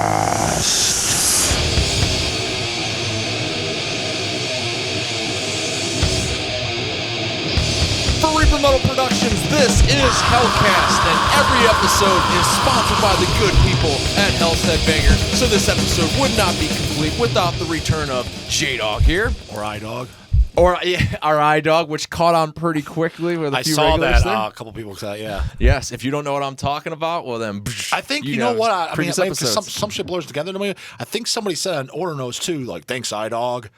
HELLCAST. For Reaper Metal Productions, this is HELLCAST, and every episode is sponsored by the good people at Hell's Headbangers. So this episode would not be complete without the return of J Dawg here, Or iDog. or our iDawg, which caught on pretty quickly with a few saw regulars that. there. A couple people said, yeah. Yes, if you don't know what I'm talking about, well then, I think you know what I mean. previous Maybe 'cause episodes. some shit blurs together to me. I think somebody said on order notes too, like thanks iDog.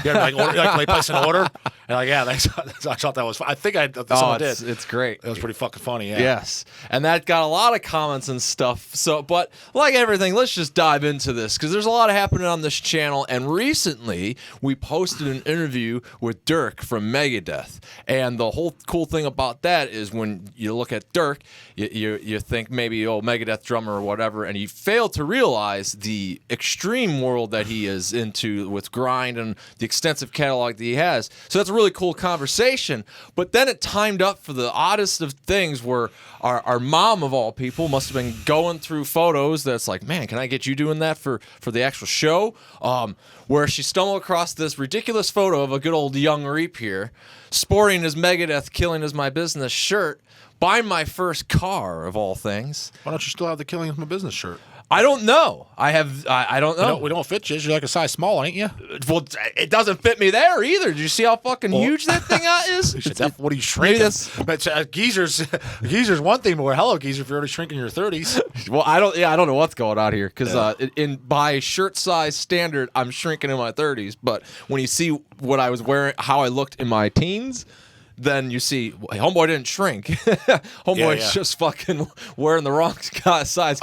Yeah, like when they place an order, and like thanks. I thought that was fun. I think someone did. It's great. It was pretty fucking funny. Yeah. Yes, and that got a lot of comments and stuff. So, but like everything, let's just dive into this because there's a lot happening on this channel. And recently, we posted an interview with Dirk from Megadeth, and the whole cool thing about that is when you look at Dirk, you think maybe Megadeth drummer or whatever, and you fail to realize the extreme world that he is into with grind and the extensive catalog that he has. So that's a really cool conversation. But then it timed up for the oddest of things where our mom of all people must have been going through photos that's like, man, can I get you doing that for the actual show? Where she stumbled across this ridiculous photo of a good old young Reap here sporting his Megadeth Killing Is My Business shirt, buying my first car of all things. Why don't you still have the Killing Is My Business shirt? I don't know. I don't know. We don't fit you. You're like a size small, ain't you? Well, it doesn't fit me there either. Did you see how fucking huge that thing is? What are you shrinking? But geezer's one thing, but we're hello geezer if you're already shrinking your 30s. Well, I don't know what's going on here because by shirt size standard, I'm shrinking in my 30s. But when you see what I was wearing, how I looked in my teens, then you see, homeboy didn't shrink. Homeboy's just fucking wearing the wrong size.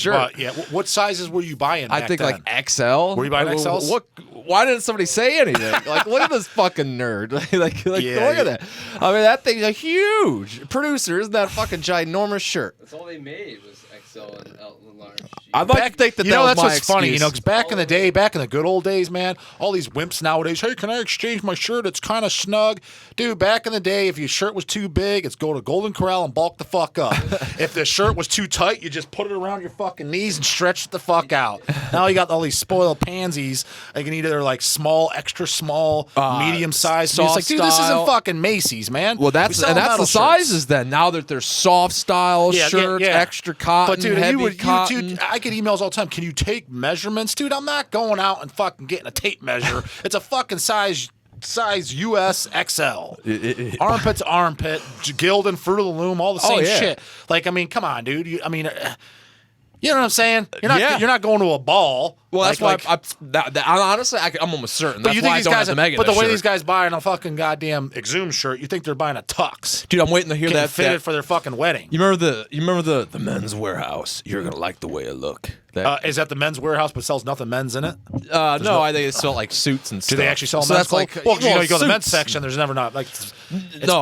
Shirt. What sizes were you buying? I think then? like XL. Were you buying XLs? Why didn't somebody say anything? Like, look at this fucking nerd. Look at that. I mean, that thing's a huge producer. Isn't that a fucking ginormous shirt? That's all they made was XL and large. I'd like to think that that was that's my what's funny, excuse. because back in the day, back in the good old days, man, all these wimps nowadays, hey, can I exchange my shirt? It's kind of snug. Dude, back in the day, if your shirt was too big, it's go to Golden Corral and bulk the fuck up. If the shirt was too tight, you just put it around your fucking knees and stretch it the fuck out. Now you got all these spoiled pansies. They can either like small, extra small, medium size. soft It's like, dude, this style. isn't fucking Macy's, man. Well, that's We sell the metal sizes shirts. then. Now that there's soft style shirts, extra cotton, But dude, heavy cotton. dude, I get emails all the time. Can you take measurements, dude? I'm not going out and fucking getting a tape measure. It's a fucking size US XL. Armpit to armpit, Gildan, Fruit of the Loom, all the same shit. Like, I mean, come on, dude. You know what I'm saying? You're not going to a ball. Well, that's why honestly, I'm almost certain. But That's you why think I these don't guys? have the Megadeth But the way shirt. these guys buying a fucking goddamn Exhumed shirt, you think they're buying a tux? Dude, I'm waiting to hear Getting that. fitted for their fucking wedding. You remember the Men's Warehouse? You're gonna like the way I look. Is that the Men's Warehouse, but sells nothing men's in it? No, I think it sell like suits and stuff. Do they actually sell so men's that's like clothes? Well, you know, you go to the men's suits. section, there's never not like it's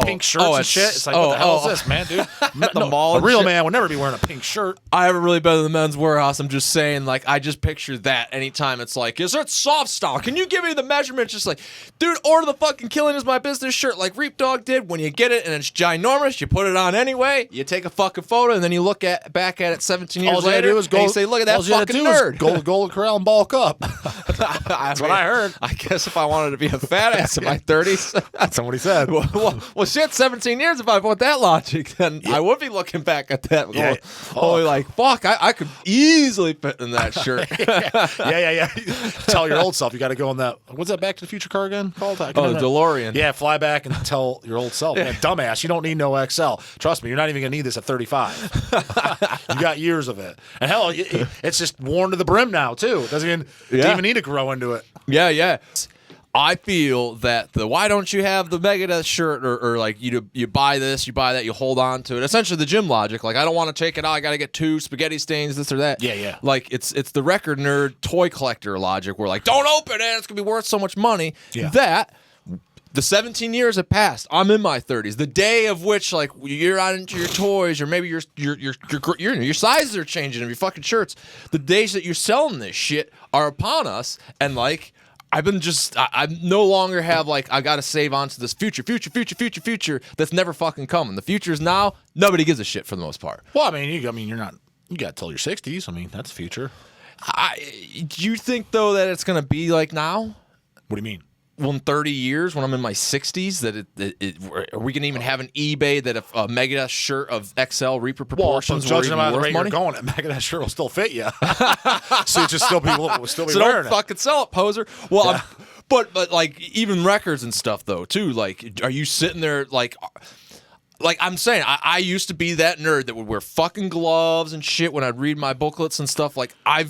pink shirts and shit. It's like, what the hell is this, man, dude? The mall A and real shit. man would never be wearing a pink shirt. I haven't really been to the Men's Warehouse. I'm just saying, like, I just picture that anytime it's like, is it soft style? Can you give me the measurements? Just like, dude, order the fucking Killing Is My Business shirt like Reap Dawg did. When you get it and it's ginormous, you put it on anyway. You take a fucking photo and then you look back at it 17 years All you gotta later do is and you say, look at that fucking nerd. Go to Golden Corral and bulk up. That's what I heard. I guess if I wanted to be a fat ass in my 30s. That's what he said. Well, shit, 17 years if I put that logic, then I would be looking back at that going, like, fuck, I could easily fit in that shirt. yeah. Tell your old self you got to go in that. What's that Back to the Future car again called? The DeLorean. Yeah, fly back and tell your old self, man, dumbass, you don't need no XL. Trust me, you're not even gonna need this at 35. You got years of it, and hell, it's just worn to the brim now too. It doesn't even need to grow into it. Yeah. I feel that why don't you have the Megadeth shirt or like you buy this, you buy that, you hold on to it. Essentially the gym logic. Like, I don't want to take it out. I got to get 2 spaghetti stains, this or that. Yeah. Like it's the record nerd toy collector logic where like, don't open it. It's going to be worth so much money. Yeah. That the 17 years have passed. I'm in my 30s. The day of which, like, you're out into your toys, or maybe your sizes are changing of your fucking shirts. The days that you're selling this shit are upon us, and like, I've been just I no longer have like I got to save on to this future that's never fucking coming. The future is now. Nobody gives a shit for the most part. Well, I mean, you're not. You got till your 60s. I mean, that's the future. Do you think though that it's gonna be like now? What do you mean? Well, in 30 years, when I'm in my 60s, that are we gonna even have an eBay that if a Megadeth shirt of XL Reaper proportions well, were judging even by the worth rate money? you're going, Megadeth shirt will still fit you. So you just still be wearing So it. don't fucking sell it, poser. Well, but like even records and stuff though too. Like, are you sitting there like I'm saying, I used to be that nerd that would wear fucking gloves and shit when I'd read my booklets and stuff. Like I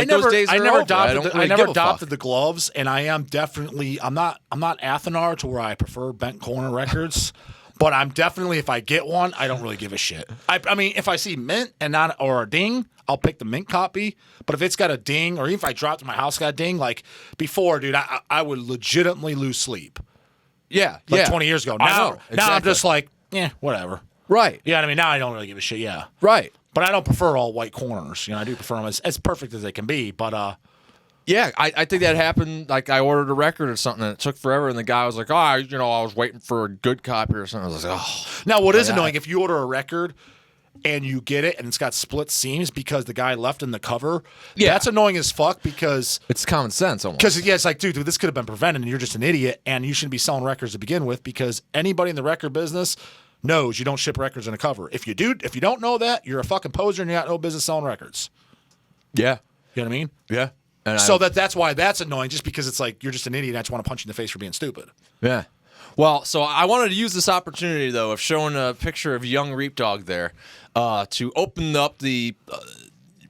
never adopted the gloves, and I am definitely I'm not Athanar to where I prefer bent corner records, but I'm definitely, if I get one, I don't really give a shit. I mean, if I see mint and not or a ding, I'll pick the mint copy. But if it's got a ding, or even if I dropped in my house got a ding, like before, dude, I would legitimately lose sleep. Yeah, Like 20 years ago. Now I'm just like, yeah, whatever. Right. Yeah, I mean, now I don't really give a shit, yeah. Right. But I don't prefer all white corners. You know, I do prefer them as perfect as they can be. But yeah, I think that happened. Like I ordered a record or something, and it took forever, and the guy was like, I was waiting for a good copy or something. I was like, oh. Now, what is annoying, if you order a record and you get it and it's got split seams because the guy left in the cover, that's annoying as fuck because it's common sense almost. Because it's like, dude, this could have been prevented, and you're just an idiot, and you shouldn't be selling records to begin with, because anybody in the record business knows you don't ship records in a cover. If you don't know that, you're a fucking poser and you got no business selling records. Yeah. You know what I mean? Yeah. And so that's why that's annoying, just because it's like you're just an idiot and I just want to punch you in the face for being stupid. Yeah. Well, so I wanted to use this opportunity, though, of showing a picture of young Reap Dawg there to open up the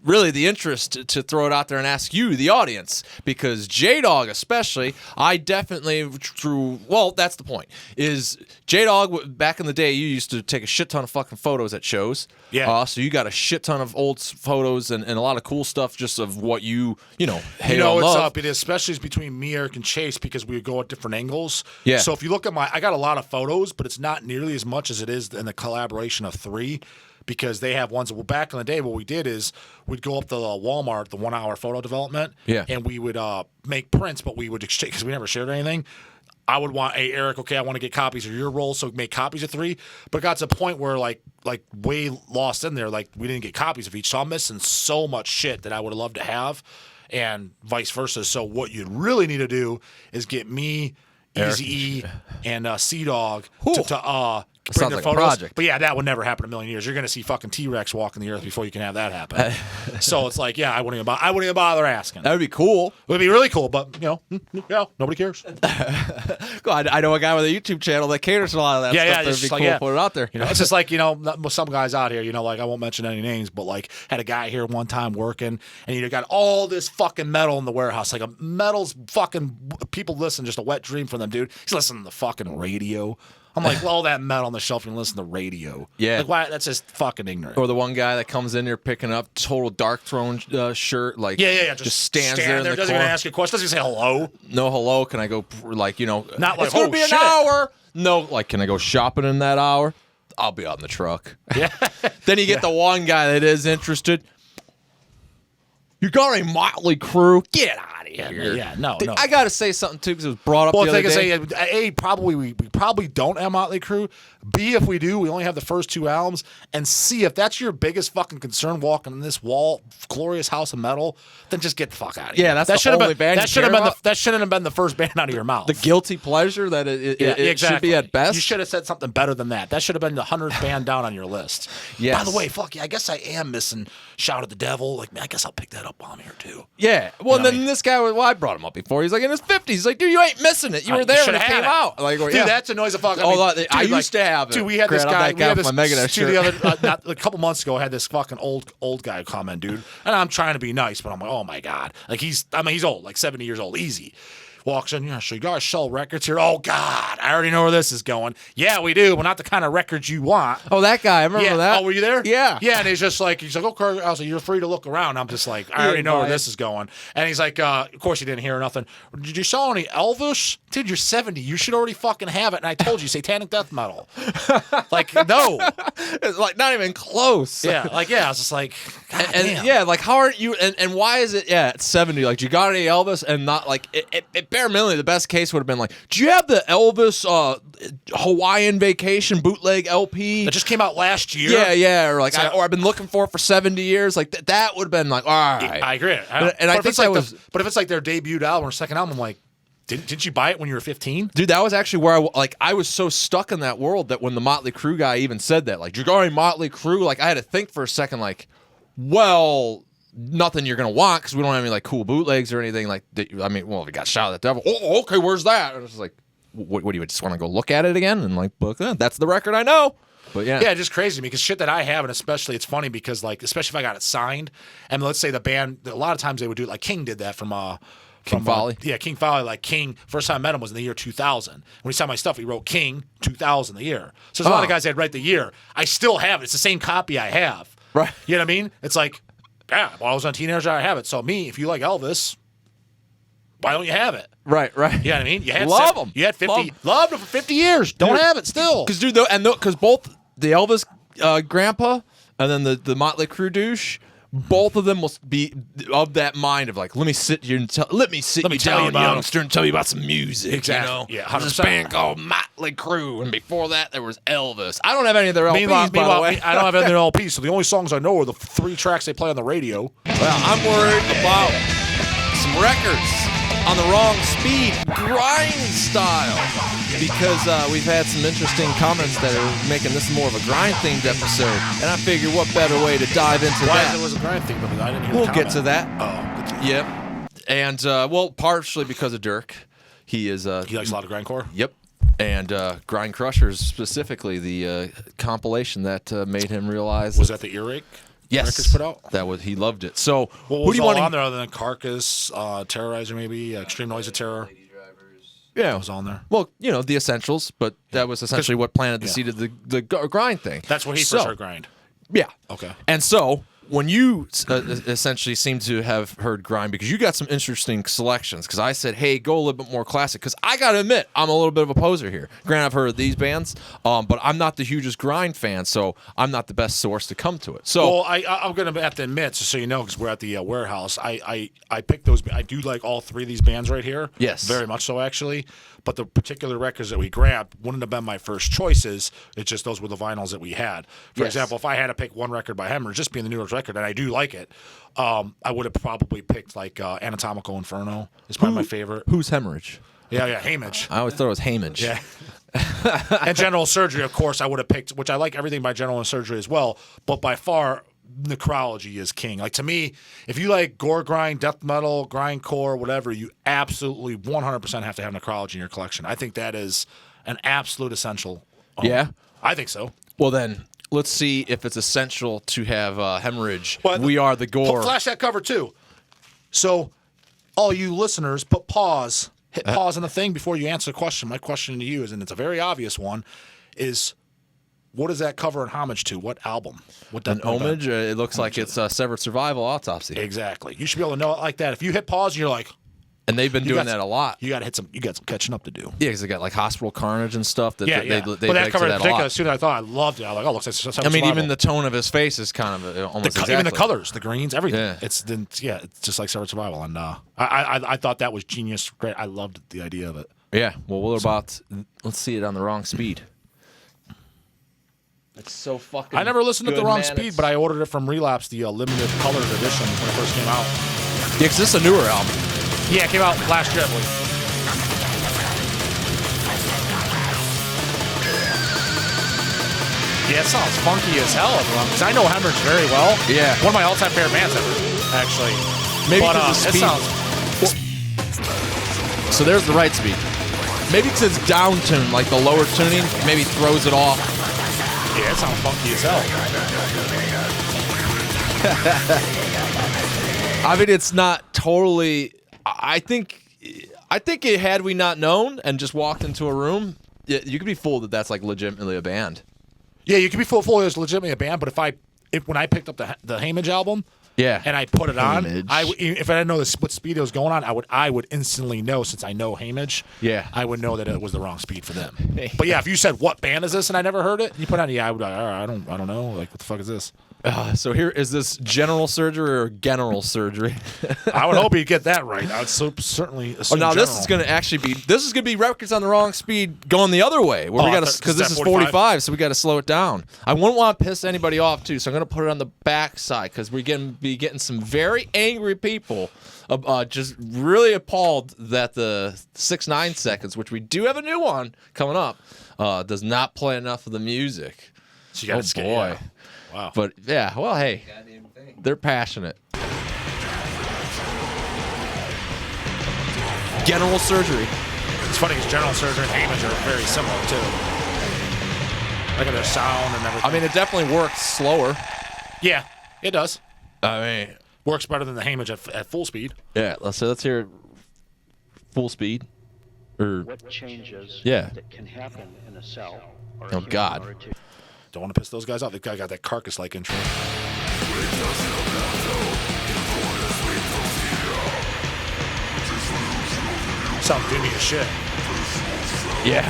really the interest to throw it out there and ask you, the audience, because J Dawg especially, I definitely that's the point, is J Dawg, back in the day, you used to take a shit ton of fucking photos at shows. Yeah. So you got a shit ton of old photos and a lot of cool stuff just of what you it's love. up. It is, especially is between me, Eric, and Chase, because we go at different angles. Yeah. So if you look at I got a lot of photos, but it's not nearly as much as it is in the collaboration of 3. Because they have ones. Well, back in the day, what we did is we'd go up to Walmart, the 1 hour photo development, and we would make prints, but we would exchange, because we never shared anything. I would want, hey, Eric, okay, I want to get copies of your roll, so we make copies of 3. But it got to a point where, like way lost in there, like we didn't get copies of each. So I'm missing so much shit that I would have loved to have, and vice versa. So what you really need to do is get me, Easy E, and C Dawg to sounds like a project. But yeah, that would never happen in a million years. You're going to see fucking T-Rex walking the earth before you can have that happen. So it's like, yeah, I wouldn't even bother asking. That would be cool. It would be really cool, but nobody cares. God, I know a guy with a YouTube channel that caters to a lot of that stuff. Yeah, That'd be cool to put it out there. It's just like, some guys out here, like I won't mention any names, but like had a guy here one time working, and you got all this fucking metal in the warehouse. Like a metal's fucking, people listen, just a wet dream for them, dude. He's listening to the fucking radio. I'm like, well, all that metal on the shelf, you can listen to the radio. Yeah. Like, why? That's just fucking ignorant. Or the one guy that comes in here picking up total Dark Throne shirt, like just stands there in the doesn't corner. even ask you a question. Doesn't even say hello. No hello. Can I go? Not like, it's gonna be an shit. hour. No, like, can I go shopping in that hour? I'll be out in the truck. Yeah. Then you get the one guy that is interested. You got a Motley Crue? Get out of here. Yeah, no. I got to say something, too, because it was brought up the other day. A, probably we probably don't have Motley Crue. B, if we do, we only have the first 2 albums. And C, if that's your biggest fucking concern walking in this glorious house of metal, then just get the fuck out of here. Yeah, that's the only band that shouldn't have been the first band out of your mouth. The guilty pleasure that it should be at best. You should have said something better than that. That should have been the 100th band down on your list. Yes. By the way, fuck yeah, I guess I am missing Shout at the Devil. Like, man, I guess I'll pick that up on here too. Yeah. Well, this guy I brought him up before. He's like in his 50s. He's like, dude, you ain't missing it. You were there when it came out. Like, dude, that's a noise of fucking. I used to have it. Dude, we had this guy. We had this Megadeth shirt. a couple months ago. I had this fucking old guy comment, dude. And I'm trying to be nice, but I'm like, oh my god, like he's old, like 70 years old, easy. walks in, yeah, so you guys sell records here? Oh, God, I already know where this is going. Yeah, we do, but not the kind of records you want. Oh, that guy. I remember that. Oh, were you there? Yeah. Yeah, and he's like, okay, I was like, you're free to look around. I'm just like, I already know where this is going. And he's like, of course you didn't hear nothing. Did you sell any Elvis? Dude, you're 70. You should already fucking have it. And I told you, satanic death metal. Like, no. It's like not even close. Yeah, I was just like, God And damn. yeah, like how are you? And why is it? Yeah, it's 70. Like, you got any Elvis? And not like it bare minimally, the best case would have been like, do you have the Elvis Hawaiian Vacation bootleg LP That just came out last year. Yeah, or like, I've been looking for it for 70 years. Like that would have been like, all right. I agree. And I think that was. But if it's like their debut album or second album, I'm like, didn't you buy it when you were 15? Dude, that was actually where I was so stuck in that world that when the Motley Crue guy even said that, like, you're going Motley Crue, like, I had to think for a second, like, well, nothing you're gonna want because we don't have any like cool bootlegs or anything like that. I mean, well, we got Shout at the Devil. Oh, okay, where's that? And I was like, what do you just want to go look at it again and like book that? That's the record I know. But yeah, just crazy because shit that I have, and especially it's funny because like especially if I got it signed, and let's say the band, a lot of times they would do it like King did that from King Folly. King Folly. Like King, first time I met him was in the year 2000. When he signed my stuff, he wrote King 2000 the year. So there's a lot of guys that write the year. I still have it. It's the same copy I have. Right. You know what I mean? It's like, yeah, while I was on Teenager, I have it. So me, if you like Elvis, why don't you have it? Right. You know what I mean? You had Love them. You had 50. Loved them for 50 years. Don't have it still. Because dude, because both the Elvis grandpa and then the Motley Crue douche, both of them will be of that mind of like, let me sit here and let me tell you about youngster and tell you about some music. Exactly. You know? Yeah, There's 100%. this band called Motley Crue, and before that there was Elvis. I don't have any of their LPs, Meanwhile, by the way. I don't have any LPs, so the only songs I know are the 3 tracks they play on the radio. Well, I'm worried about some records on the wrong speed, grind style, because we've had some interesting comments that are making this more of a grind-themed episode, and I figure what better way to dive into that. Why was a grind thing? Because I didn't hear We'll the get comment. to that. Oh, good. Yep. And, well, partially because of Dirk. He is... He likes a lot of grindcore? Yep. And Grind Crushers, specifically, the compilation that made him realize... Was that the earache? Yes. Records put out? That was, he loved it. So, What who was do you all want on there other than Carcass, Terrorizer maybe, Extreme Noise of Terror? Yeah. Was on there. Well, you know, the essentials, but that was essentially what planted the seed of the grind thing. That's what he first heard grind. Yeah. Okay. And so, when you essentially seem to have heard grind, because you got some interesting selections, because I said, hey, go a little bit more classic, because I got to admit, I'm a little bit of a poser here. Granted, I've heard of these bands, but I'm not the hugest grind fan, so I'm not the best source to come to it. So, Well, I'm going to have to admit, just so you know, because we're at the warehouse, I picked those. I do like all 3 of these bands right here. Yes. Very much so, actually. But the particular records that we grabbed wouldn't have been my first choices. It's just those were the vinyls that we had. For Yes. example, if I had to pick one record by Hemorrhage, just being the newest record, and I do like it, I would have probably picked like Anatomical Inferno. It's probably my favorite. who's Hemorrhage? Yeah, Hemorrhage. I always thought it was Hamage. Yeah. And General Surgery, of course, I would have picked, which I like everything by General Surgery as well, but by far, Necrology is king. Like, to me, if you like gore grind, death metal, grindcore, whatever, you absolutely 100% have to have Necrology in your collection. I think that is an absolute essential. Yeah? I think so. Well, then, let's see if it's essential to have Hemorrhage. But We Are the Gore. Flash that cover, too. So, all you listeners, hit pause on the thing before you answer the question. My question to you is, and it's a very obvious one, is what is that cover in homage to? What album? What An homage? It looks like it's Severed Survival Autopsy. Exactly. You should be able to know it like that. If you hit pause, you're like, And they've been doing got- that a lot. you got some catching up to do. Yeah, because they got like Hospital Carnage and stuff. That Yeah, they, yeah. They but that dig cover to in that a particular, lot. as soon as I thought, I loved it. I was like, oh, looks like Severed I mean, Survival. even the tone of his face is kind of almost exactly. even the colors, the greens, everything. Yeah. It's just like Severed Survival, and I thought that was genius. Great, I loved the idea of it. Yeah. Well, what about? Let's see it on the wrong speed. It's so fucking. I never listened to good, the wrong man. speed, It's- but I ordered it from Relapse, the limited colored edition when it first came out. Yeah, 'cause this is a newer album. Yeah, it came out last year, I believe. Yeah, it sounds funky as hell, everyone. Because I know Hemorrhage very well. Yeah. One of my all-time favorite bands ever, actually. Maybe But, because the it speed. sounds... So there's the right speed. Maybe because it's down tuned, like the lower tuning, maybe throws it off. Yeah, it sounds funky as hell. I mean, it's not totally. I think I think had we not known and just walked into a room, you could be fooled that that's like legitimately a band. Yeah, you could be full it was legitimately a band, but when I picked up the Hamage album, Yeah. and I put it on, Hamage. If I didn't know what speed it was going on, I would instantly know, since I know Hamage. Yeah. I would know that it was the wrong speed for them. But yeah, if you said what band is this and I never heard it, you put it on, I would all right, I don't know, like what the fuck is this? So here is this general surgery or general surgery? I would hope you get that right. I would certainly Oh, assume now general. this is going to actually be records on the wrong speed going the other way. Where we got to, because this is 45, so we got to slow it down. I wouldn't want to piss anybody off too, so I'm going to put it on the back side because we're going to be getting some very angry people, just really appalled that the 6-9 seconds, which we do have a new one coming up, does not play enough of the music. So you gotta boy. Yeah. Wow. But yeah, well, hey, Goddamn thing. they're passionate. General surgery. It's funny because general surgery and Hamage are very similar too. Like their sound and everything. I mean, it definitely works slower. Yeah, it does. I mean, Works better than the Hamage at full speed. yeah. Let's hear full speed. Or What changes Yeah. that can happen in a cell or a Oh, human God. or a tissue. Don't want to piss those guys off. The guy got that carcass-like intro. Sounds doomy as shit. yeah.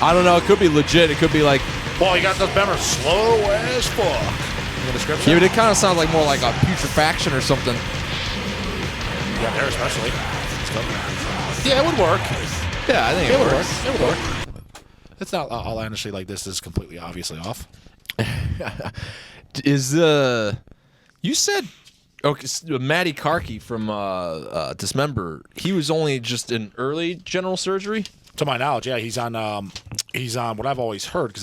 I don't know. It could be legit. It could be like. Well, you got those members slow as fuck. In the description? Yeah, but it kind of sounds like more like a putrefaction or something. Yeah, there especially. Yeah, it would work. Yeah, I think it would works. work. It would work. It's not all honestly like this is completely obviously off. Is you said okay? Matty Karki from Dismember. He was only just in early general surgery. To my knowledge, yeah, he's on what I've always heard because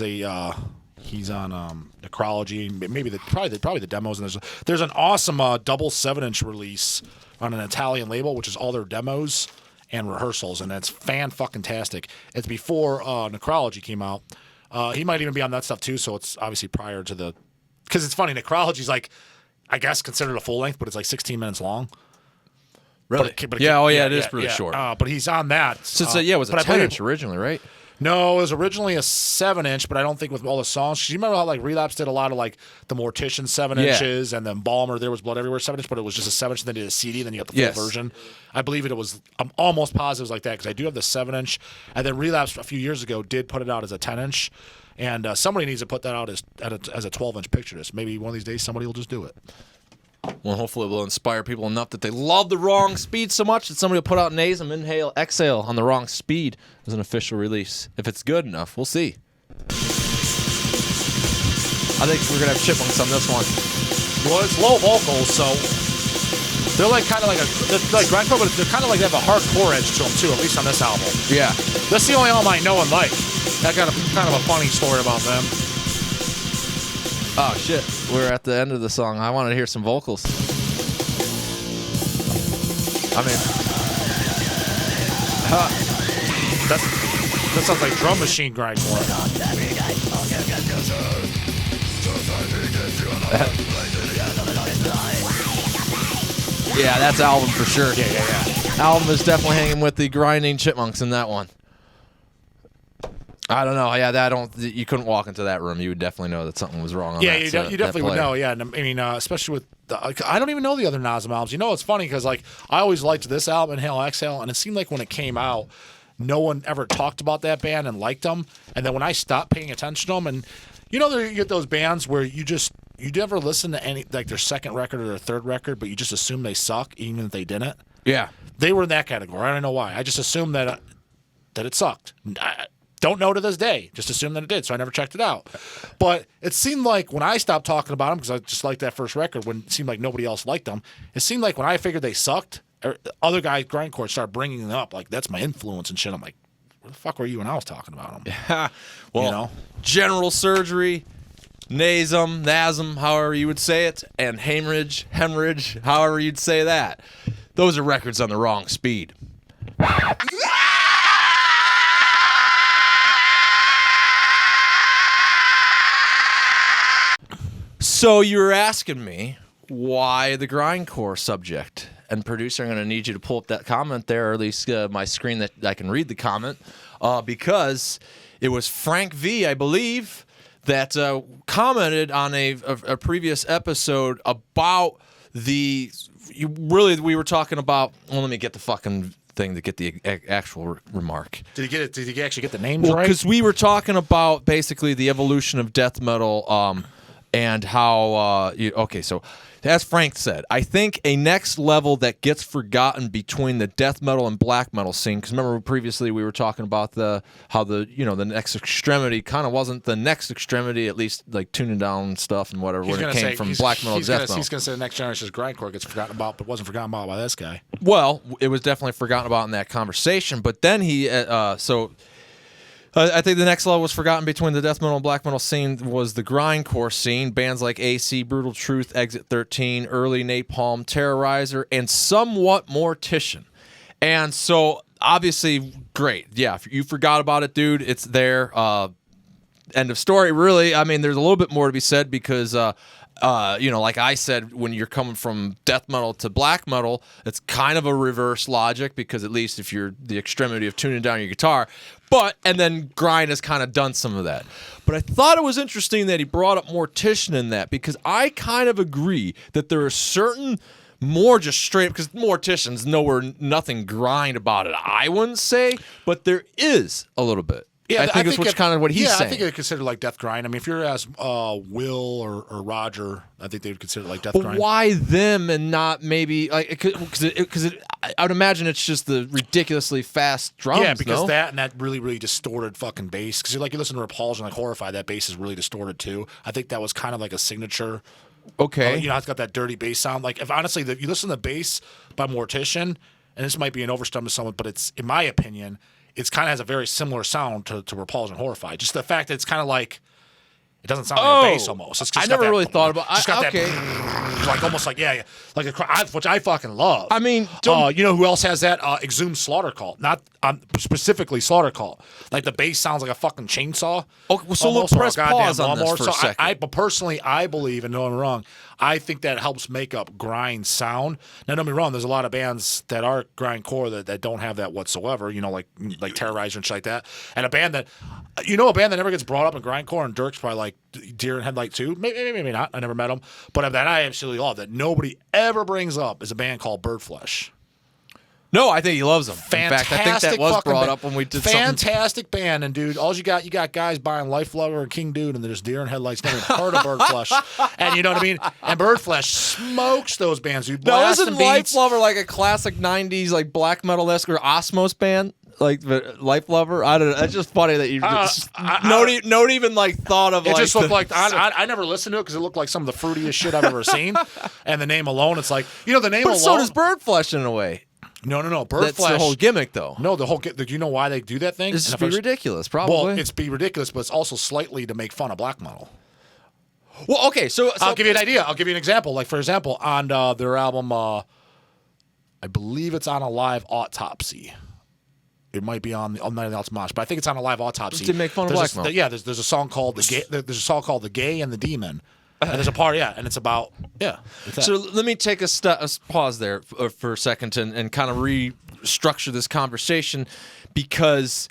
he's on Necrology, maybe probably the demos, and there's an awesome double 7-inch release on an Italian label, which is all their demos and rehearsals, and it's fan-fucking-tastic. It's before Necrology came out. He might even be on that stuff too, so it's obviously prior to the. Because it's funny, Necrology's like, I guess considered a full length, but it's like 16 minutes long. Really? But It is pretty short. But he's on that. So it was a but I believe- 10-inch originally, right? No, it was originally a 7-inch, but I don't think with all the songs. You remember how like Relapse did a lot of like the Mortician 7 Yeah. inches and then Balmer, There Was Blood Everywhere 7-inch, but it was just a 7-inch, and then they did a CD, then you got the full Yes. version. I believe it was. I'm almost positive it was like that because I do have the 7-inch, and then Relapse a few years ago did put it out as a 10-inch, and somebody needs to put that out as a 12-inch picture disc. Maybe one of these days somebody will just do it. Well, hopefully it will inspire people enough that they love the wrong speed so much that somebody will put out Nasum, Inhale, Exhale on the wrong speed as an official release. If it's good enough, we'll see. I think we're going to have chipmunks on this one. Well, it's low vocals, so they're like kind of they're like Grindcore, but they're kind of like they have a hardcore edge to them too, at least on this album. Yeah. That's the only album I know and like. That got kind of a funny story about them. Oh, shit. We're at the end of the song. I wanted to hear some vocals. I mean, That sounds like drum machine Grindcore. yeah, that's album for sure. Yeah. Album is definitely hanging with the grinding chipmunks in that one. I don't know. Yeah, you couldn't walk into that room. You would definitely know that something was wrong on Yeah, that. you definitely would know. Yeah, and I mean, especially with I don't even know the other Nasum albums. You know, it's funny because like I always liked this album, Inhale, Exhale, and it seemed like when it came out, no one ever talked about that band and liked them. And then when I stopped paying attention to them, and you know, you get those bands where you never listen to any like their second record or their third record, but you just assume they suck even if they didn't. Yeah. They were in that category. I don't know why. I just assumed that it sucked. I don't know to this day. Just assumed that it did, so I never checked it out. But it seemed like when I stopped talking about them, because I just liked that first record, when it seemed like nobody else liked them, it seemed like when I figured they sucked, other guys, Grindcore, started bringing them up. Like, that's my influence and shit. I'm like, where the fuck were you when I was talking about them? Well, You know? general surgery, nasum, however you would say it, and hemorrhage, however you'd say that. Those are records on the wrong speed. So you were asking me why the grindcore subject, and producer, I'm going to need you to pull up that comment there, or at least my screen that I can read the comment, because it was Frank V, I believe, that commented on a previous episode about we were talking about. Well, let me get the fucking thing to get the actual remark. Did he get it? Did he actually get the names right? Because we were talking about basically the evolution of death metal, and how. Okay, so as Frank said, I think a next level that gets forgotten between the death metal and black metal scene. Because remember previously we were talking about how the next extremity kind of wasn't the next extremity, at least like tuning down stuff and whatever when it came from black metal to death metal. He's going to say the next generation's grindcore gets forgotten about, but wasn't forgotten about by this guy. Well, it was definitely forgotten about in that conversation. But then I think the next level was forgotten between the death metal and black metal scene was the grindcore scene. Bands like AC, Brutal Truth, Exit 13, early Napalm, Terrorizer, and somewhat Mortician. And so, obviously, great. Yeah, if you forgot about it, dude, it's there. End of story, really. I mean, there's a little bit more to be said because... like I said, when you're coming from death metal to black metal, it's kind of a reverse logic because at least if you're the extremity of tuning down your guitar, and then Grind has kind of done some of that. But I thought it was interesting that he brought up Mortician in that because I kind of agree that there are certain more just straight, because Mortician's nothing grind about it, I wouldn't say, but there is a little bit. Yeah, I think it's kind of what he's saying. I think they consider like death grind. I mean, if you're as Will or Roger, I think they would consider it like death grind. But why them and not maybe like because I would imagine it's just the ridiculously fast drums. Yeah, because no? that really really distorted fucking bass. Because you listen to Repulsion, like Horrified, that bass is really distorted too. I think that was kind of like a signature. Okay, it's got that dirty bass sound. Like if honestly, you listen to the bass by Mortician, and this might be an overstum to someone, but it's in my opinion. It's kind of has a very similar sound to Repulsion Horrified. Just the fact that it's kind of like it doesn't sound like a bass almost. It's just I never really thought about. Just got that like almost like like a which I fucking love. I mean, you know who else has that? Exhumed Slaughter Cult, not specifically Slaughter Cult. Like the bass sounds like a fucking chainsaw. Okay, so let's press pause on this for a second. But personally, I believe, and no, I'm wrong. I think that helps make up grind sound. Now, don't be wrong. There's a lot of bands that are grindcore that don't have that whatsoever. Like Terrorizer and shit like that. And a band that never gets brought up in grindcore, and Dirk's probably like Deer and Headlight too. Maybe not. I never met them, but that I absolutely love that nobody ever brings up is a band called Birdflesh. No, I think he loves them. Fantastic. In fact, I think that was brought up when we did fantastic band, and dude, all you got guys buying Life Lover and King Dude, and there's Deer and Headlights. Never heard of Birdflesh, and you know what I mean. And Birdflesh smokes those bands, dude. Now, isn't Life Lover like a classic '90s like black metal-esque or Osmos band? Like Life Lover, I don't know. It's just funny that you just not even like thought of. It just looked like I never listened to it because it looked like some of the fruitiest shit I've ever seen, and the name alone, it's like the name but alone. So does Birdflesh in a way. No. Birdflesh. That's the whole gimmick, though. No, the whole. Do you know why they do that thing? It's to be ridiculous, probably. Well, it's be ridiculous, but it's also slightly to make fun of black metal. Well, okay, so I'll give you an idea. I'll give you an example. Like for example, on their album, I believe it's on a live autopsy. It might be on the Night of the Altamash, but I think it's on a live autopsy. To make fun of black metal. Yeah, there's a song called there's a song called The Gay and the Demon. And there's a part, and it's about, So let me take a pause there for a second and kind of restructure this conversation because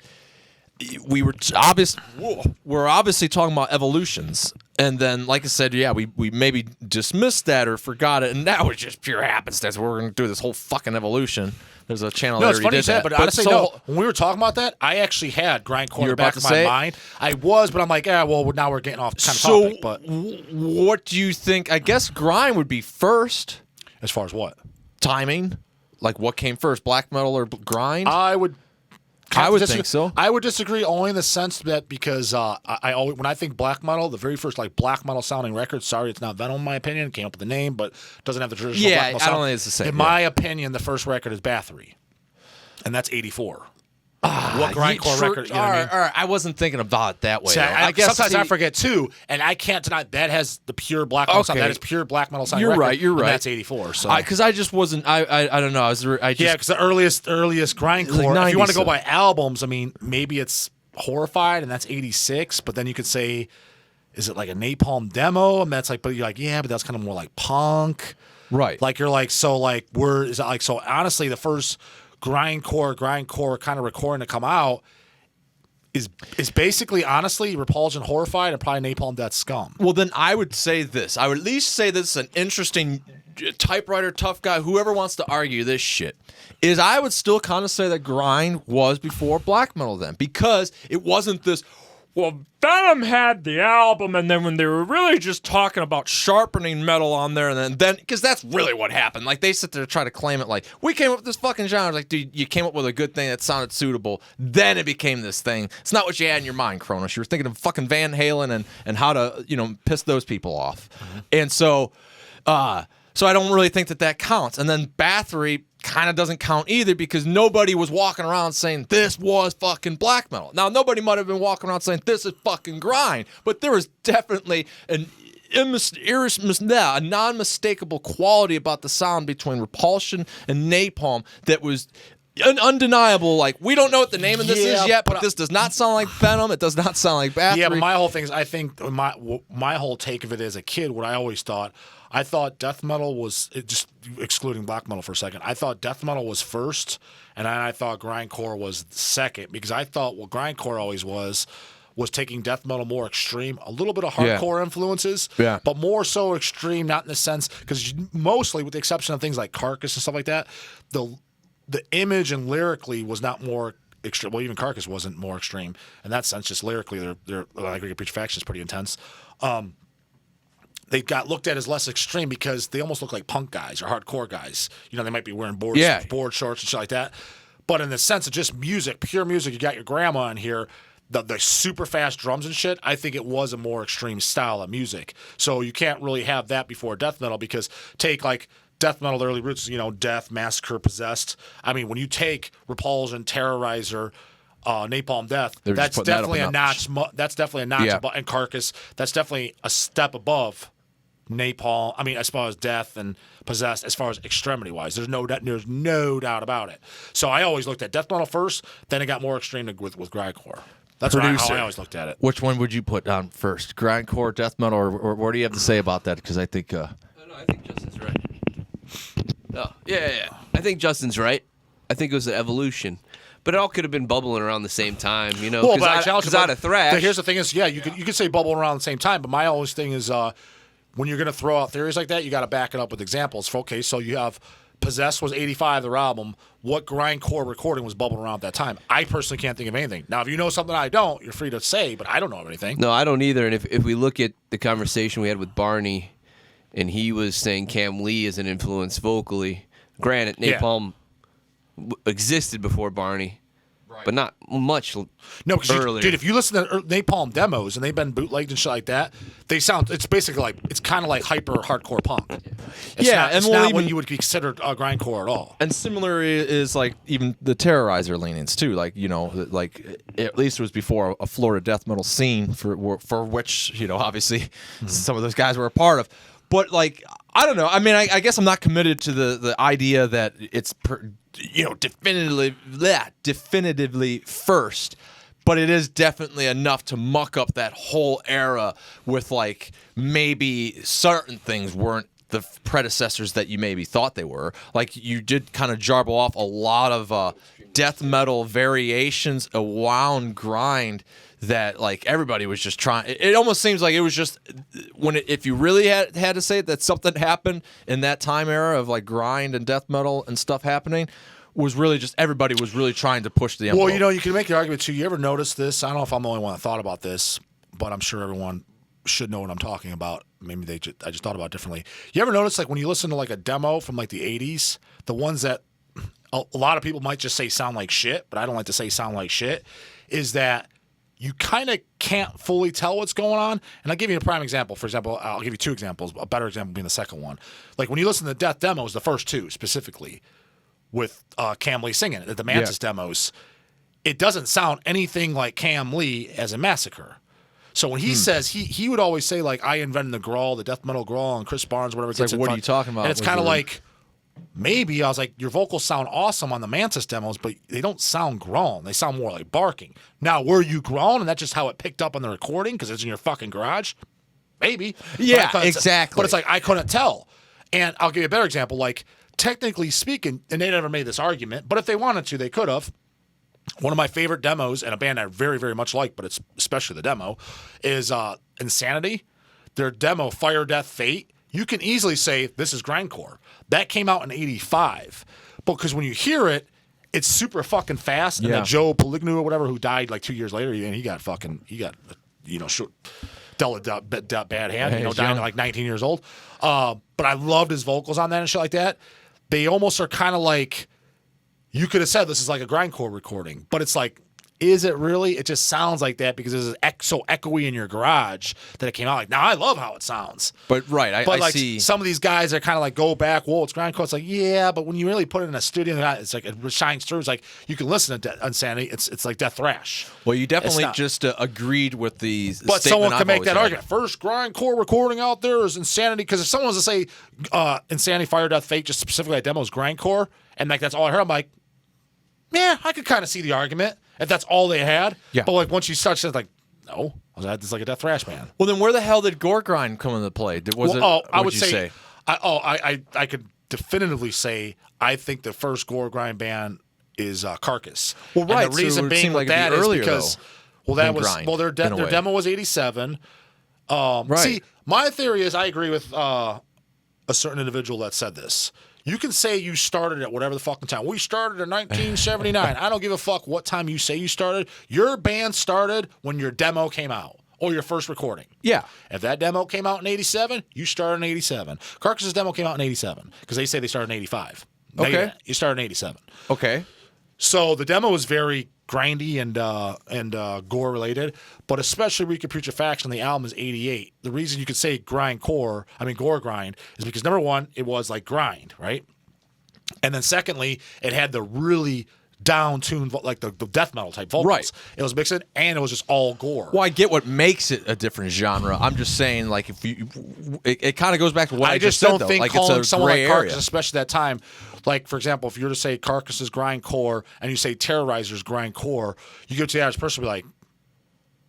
we're obviously talking about evolutions. And then, like I said, we maybe dismissed that or forgot it, and that was just pure happenstance. We're going to do this whole fucking evolution. There's a channel that already did that. But honestly, when we were talking about that, I actually had grindcore in the back of my mind. I was, but I'm like, now we're getting off kind of topic. But what do you think? I guess Grime would be first. As far as what? Timing? Like what came first, black metal or grind? I would think so. I would disagree only in the sense that because when I think black metal, the very first like black metal sounding record, sorry, it's not Venom in my opinion, came up with the name, but doesn't have the traditional black metal sound. I don't think it's the same. In my opinion, the first record is Bathory, and that's 84. What grindcore record? You know what I mean? All right. I wasn't thinking about it that way. See, I guess sometimes I forget too, and I can't deny that has the pure black metal sound. That is pure black metal sound. You're right. And that's 84. So because I just wasn't. I don't know. Because the earliest grindcore. Like if you want to go by albums, I mean, maybe it's Horrified, and that's 86. But then you could say, is it like a Napalm demo? And that's like, but you're like, yeah, but that's kind of more like punk. Right. Like you're like, so like where is it like, so honestly the first grindcore kind of recording to come out is basically honestly Repulsion, Horrified, and probably Napalm Death, Scum. Well, then I would say this. I would at least say this is an interesting typewriter tough guy, whoever wants to argue this shit, is I would still kind of say that grind was before black metal then, because it wasn't this, well, Venom had the album, and then when they were really just talking about sharpening metal on there, and then because that's really what happened. Like, they sit there to try to claim it like, we came up with this fucking genre. Like, dude, you came up with a good thing that sounded suitable, then it became this thing. It's not what you had in your mind, Cronus. You were thinking of fucking Van Halen and how to, piss those people off. Mm-hmm. And so I don't really think that counts. And then Bathory kind of doesn't count either, because nobody was walking around saying this was fucking black metal. Now, nobody might have been walking around saying this is fucking grind, but there was definitely a non-mistakable quality about the sound between Repulsion and Napalm that was undeniable. Like, we don't know what the name of this is yet, but this does not sound like Venom. It does not sound like Bathory. Yeah, but my whole thing is, I think my whole take of it as a kid, what I always thought, I thought death metal was, just excluding black metal for a second, I thought death metal was first, and then I thought grindcore was second, because I thought what grindcore always was taking death metal more extreme, a little bit of hardcore influences, but more so extreme, not in the sense, because mostly, with the exception of things like Carcass and stuff like that, the image and lyrically was not more extreme. Well, even Carcass wasn't more extreme in that sense. Just lyrically, they're like Great Putrefaction is pretty intense. They got looked at as less extreme because they almost look like punk guys or hardcore guys. They might be wearing board shorts and shit like that. But in the sense of just music, pure music, you got your grandma in here, the super fast drums and shit, I think it was a more extreme style of music. So you can't really have that before death metal, because take like death metal, the early roots, Death, Massacre, Possessed. I mean, when you take Repulsion, Terrorizer, Napalm Death, that's definitely a notch. That's definitely a notch above, and Carcass, that's definitely a step above Napalm. I mean, as far as Death and Possessed, as far as extremity wise, there's no doubt about it. So I always looked at death metal first, then it got more extreme with grindcore. That's how I always looked at it. Which one would you put down first, grindcore, death metal, or what do you have to say about that? Because I think I think Justin's right. Oh, yeah. I think Justin's right. I think it was an evolution. But it all could have been bubbling around the same time, Well, but out of thrash. Here's the thing is, you could say bubbling around the same time, but my always thing is, when you're going to throw out theories like that, you got to back it up with examples. Okay, so you have Possessed was 85, their album. What grindcore recording was bubbling around at that time? I personally can't think of anything. Now, if you know something I don't, you're free to say, but I don't know of anything. No, I don't either. And if we look at the conversation we had with Barney, and he was saying Cam Lee is an influence vocally. Granted, Napalm existed before Barney, but not much earlier. Dude, if you listen to Napalm demos, and they've been bootlegged and shit like that, it's basically like, it's kind of like hyper hardcore punk. It's not what you would consider grindcore at all. And similar is like even the Terrorizer leanings too. Like, like at least it was before a Florida death metal scene for which, obviously some of those guys were a part of. But like, I don't know. I mean, I guess I'm not committed to the idea that it's definitively first, but it is definitely enough to muck up that whole era with like maybe certain things weren't the predecessors that you maybe thought they were. Like, you did kind of jarble off a lot of death metal variations, a wound grind that like everybody was just trying. It almost seems like it was just if you really had to say it, that something happened in that time era of like grind and death metal and stuff happening, was really just everybody was really trying to push the envelope. Well, you can make the argument too. You ever notice this? I don't know if I'm the only one that thought about this, but I'm sure everyone should know what I'm talking about. Maybe I just thought about it differently. You ever notice, like, when you listen to like a demo from like the 80s, the ones that a lot of people might just say sound like shit, but I don't like to say sound like shit, is that you kind of can't fully tell what's going on. And I'll give you a prime example. For example, I'll give you two examples. A better example being the second one. Like, when you listen to the Death demos, the first two specifically, with Cam Lee singing it, the Mantis demos, it doesn't sound anything like Cam Lee as a Massacre. So when he says, he would always say, like, I invented the growl, the death metal growl, and Chris Barnes, whatever. It's like, what are you talking about? And it's kind of like, maybe, I was like, your vocals sound awesome on the Mantis demos, but they don't sound grown. They sound more like barking. Now, were you grown, and that's just how it picked up on the recording because it's in your fucking garage? Maybe. Yeah, exactly. But it's like, I couldn't tell. And I'll give you a better example. Like, technically speaking, and they never made this argument, but if they wanted to, they could have. One of my favorite demos, and a band I very, very much like, but it's especially the demo, is Insanity. Their demo, Fire, Death, Fate. You can easily say this is grindcore. That came out in '85, because when you hear it, it's super fucking fast. And then Joe Polignu or whatever, who died like 2 years later, and he got short, dealt a bad hand, dying at like 19 years old. But I loved his vocals on that and shit like that. They almost are kind of like, you could have said this is like a grindcore recording, but it's like, is it really? It just sounds like that because it's so echoey in your garage that it came out like. Now I love how it sounds, but I like see some of these guys are kind of like go back. Whoa, it's grindcore. It's like, yeah, but when you really put it in a studio, it's like it shines through. It's like you can listen to Insanity. It's like death thrash. Well, you definitely just agreed with the. But someone can make that had. argument. First grindcore recording out there is Insanity, because if someone was to say Insanity, Fire, Death, Fate, just specifically that demo is grindcore, and like that's all I heard, I'm like, yeah, I could kind of see the argument if that's all they had. Yeah. But like once you start, it's like, no, it's like a death thrash band. Well, then where the hell did Gore Grind come into play? I would say, I could definitively say I think the first Gore Grind band is Carcass. Well, right. And the reason so being with like that is earlier, because their demo was '87. Right. See, my theory is I agree with a certain individual that said this. You can say you started at whatever the fucking time. We started in 1979. I don't give a fuck what time you say you started. Your band started when your demo came out or your first recording. Yeah. If that demo came out in '87, you started in '87. Carcass's demo came out in '87 because they say they started in '85. Okay. You started in '87. Okay. So the demo was very grindy and gore related, but especially Reputrefaction, the album is '88. The reason you could say gore grind, is because number one, it was like grind, right? And then secondly, it had the really down-tuned, like the death metal type vocals. Right. It was mixed, and it was just all gore. Well, I get what makes it a different genre. I'm just saying, like, if you, it kind of goes back to what I just said, don't though. think Like, calling it's a someone gray like Carcass, area. especially that time, like for example, if you were to say Carcass is grindcore and you say Terrorizer's grindcore, you go to the average person and be like,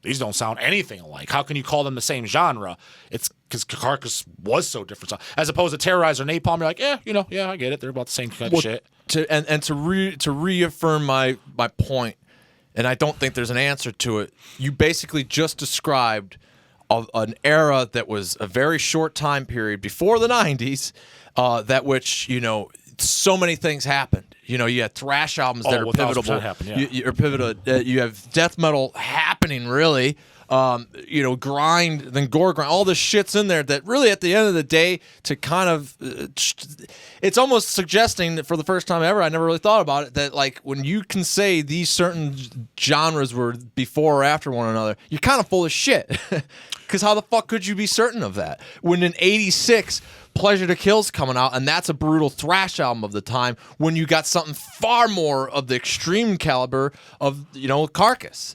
these don't sound anything alike. How can you call them the same genre? It's because Carcass was so different. As opposed to Terrorizer and Napalm, you're like, yeah, I get it. They're about the same kind of shit. To reaffirm my point, and I don't think there's an answer to it. You basically just described an era that was a very short time period before the '90s, that which so many things happened. You had thrash albums that are pivotal. You're pivotal. You have death metal happening, really. Grind, then gore grind. All this shit's in there that really, at the end of the day, to kind of, it's almost suggesting that for the first time ever, I never really thought about it, that like when you can say these certain genres were before or after one another, you're kind of full of shit. Because how the fuck could you be certain of that? When in '86, Pleasure to Kill's coming out, and that's a brutal thrash album of the time, when you got something far more of the extreme caliber of, Carcass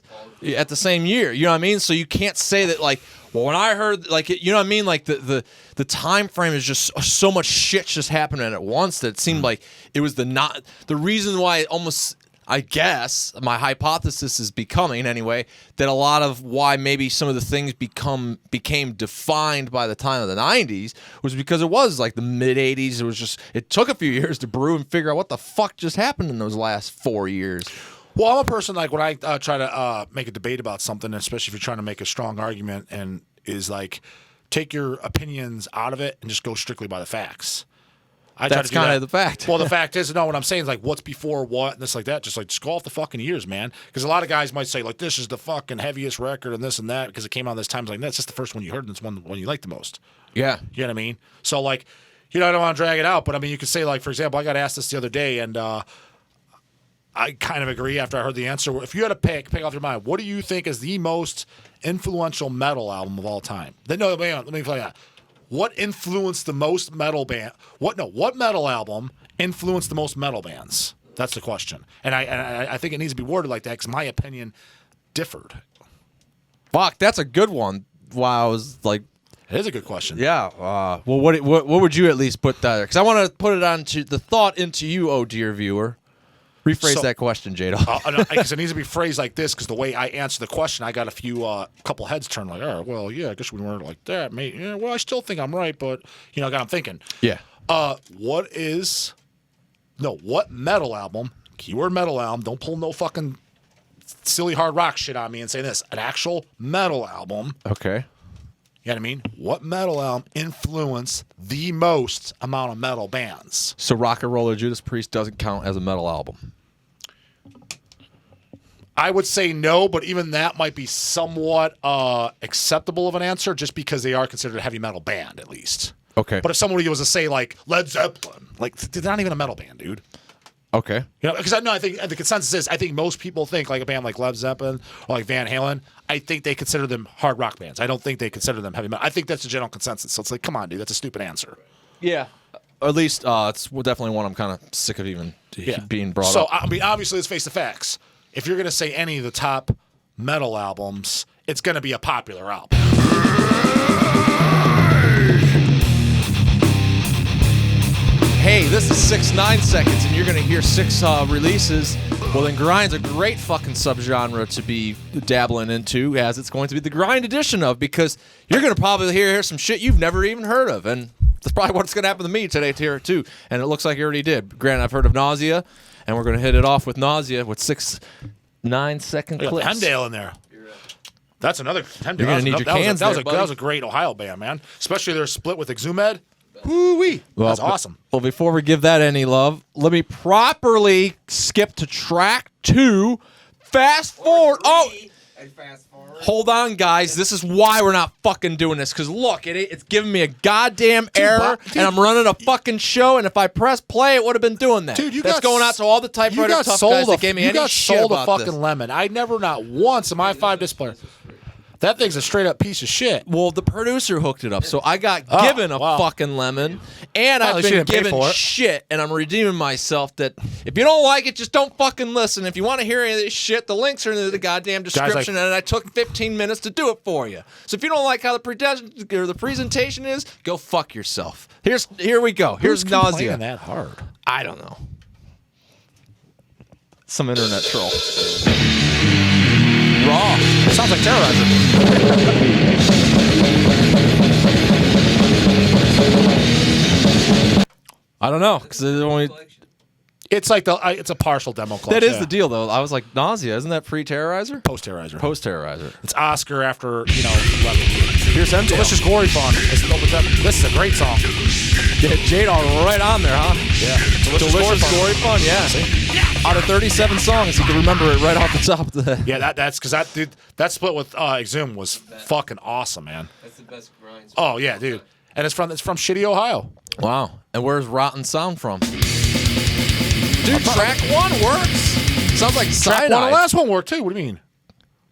at the same year. You know what I mean? So you can't say that, like, well, when I heard, like, you know what I mean? Like, the time frame is just so much shit just happening at once that it seemed like it was the reason why it almost, I guess, my hypothesis is becoming, anyway, that a lot of why maybe some of the things became defined by the time of the 90s was because it was like the mid-80s. It took a few years to brew and figure out what the fuck just happened in those last 4 years. Well, I'm a person, like, when I try to make a debate about something, especially if you're trying to make a strong argument, and is like, take your opinions out of it and just go strictly by the facts. That's kind of the fact. Well, the fact is, what I'm saying is, like, what's before what and this like that. Just go off the fucking years, man. Because a lot of guys might say, like, this is the fucking heaviest record and this and that because it came out this time. It's like, that's just the first one you heard and it's one you like the most. Yeah. You know what I mean? So, like, I don't want to drag it out, but I mean, you could say, like, for example, I got asked this the other day, and I kind of agree after I heard the answer. If you had to pick off your mind, what do you think is the most influential metal album of all time? Let me play that. What influenced the most metal band? What metal album influenced the most metal bands? That's the question. And I think it needs to be worded like that because my opinion differed. Fuck, that's a good one. Wow, I was like, it is a good question. Yeah. Well, what would you at least put there? Because I want to put it onto the thought into you, oh dear viewer. Rephrase So- that question, J Dawg. Because it needs to be phrased like this. Because the way I answer the question, I got a few couple heads turned. Like, all right, well, yeah, I guess we weren't like that, mate. Yeah, well, I still think I'm right, but I got 'em thinking. Yeah. What metal album? Keyword metal album. Don't pull no fucking silly hard rock shit on me and say this. An actual metal album. Okay. You know what I mean? What metal album influenced the most amount of metal bands? So Rock and Roller Judas Priest doesn't count as a metal album. I would say no, but even that might be somewhat acceptable of an answer just because they are considered a heavy metal band, at least. Okay. But if somebody was to say, like, Led Zeppelin, like, they're not even a metal band, dude. Okay. Because I think the consensus is, I think most people think like a band like Led Zeppelin or like Van Halen, I think they consider them hard rock bands. I don't think they consider them heavy metal. I think that's the general consensus. So it's like, come on, dude, that's a stupid answer. Yeah. Or at least it's definitely one I'm kind of sick of even being brought So, up. I mean, obviously, let's face the facts. If you're going to say any of the top metal albums, it's going to be a popular album. Hey, this is 6 9 seconds, and you're going to hear 6 releases. Well, then Grind's a great fucking subgenre to be dabbling into, as it's going to be the Grind edition of, because you're going to probably hear some shit you've never even heard of, and that's probably what's going to happen to me today too. And it looks like you already did. Granted, I've heard of Nausea, and we're going to hit it off with Nausea with 6 9 second We got clips. Hemdale in there. That's another. Hemdale. You're gonna need your cans there, that buddy. was a great Ohio band, man. Especially their split with Exhumed. Woo-wee. That's awesome. Well, before we give that any love, let me properly skip to track 2. Fast forward. Oh, And fast forward. hold on, guys. This is why we're not fucking doing this. Because look, it's giving me a goddamn error, dude, and I'm running a fucking show. And if I press play, it would have been doing that. Dude, That's going out to all the typewriter tough guys that gave me any shit sold a about fucking this. lemon. I never, not once, in my 5 disc player. That thing's a straight up piece of shit. Well, the producer hooked it up, so I got given a fucking lemon, and Well, at I've least you been didn't pay given for it. shit, and I'm redeeming myself that if you don't like it, just don't fucking listen. If you want to hear any of this shit, the links are in the goddamn description, and I took 15 minutes to do it for you. So if you don't like how the presentation is, go fuck yourself. Here we go. Here's Who's Nausea. complaining that hard? I don't know. Some internet troll. Raw. Sounds like Terrorizer. I don't know, because only. It's like it's a partial demo club. That is the deal, though. I was like, Nausea, isn't that pre-Terrorizer? Post-Terrorizer. Post-Terrorizer. It's Oscar after, left. Here's Hemdale. Delicious Glory Fun. This is a great song. Yeah, J Dawg right on there, huh? Yeah. Delicious Glory Fun, yeah. Out of 37 songs, you can remember it right off the top of the head. Yeah, that's because that split with Exhumed was fucking awesome, man. That's the best grind. Oh yeah, dude. And it's from shitty Ohio. Wow. And where's Rotten Sound from? Dude, track 1 works. Sounds like Track Cyanide. one, the last one worked too. What do you mean?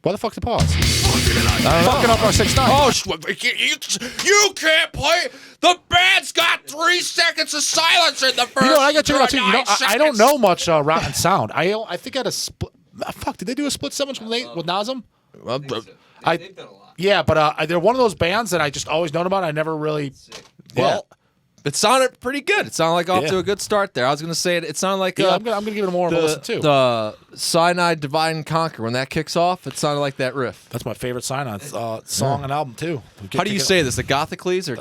Why the fuck the pause? I don't know. Fucking up our 6 9. Oh, you can't play. The band's got 3 seconds of silence in the first. I got to check it out too. 9 I don't know much Rotten Sound. I think I had a split. Fuck, did they do a split 7 with Nazem? Well, I- They've done a lot. Yeah, but they're one of those bands that I just always known about. I never really. well, it sounded pretty good. It sounded like off Yeah. to a good start there. I was going to say it sounded like Yeah, I'm gonna give it more of a listen too. the Cyanide Divide and Conquer. When that kicks off, it sounded like that riff. That's my favorite sign on song and album too. How do you say this? The Gothocles or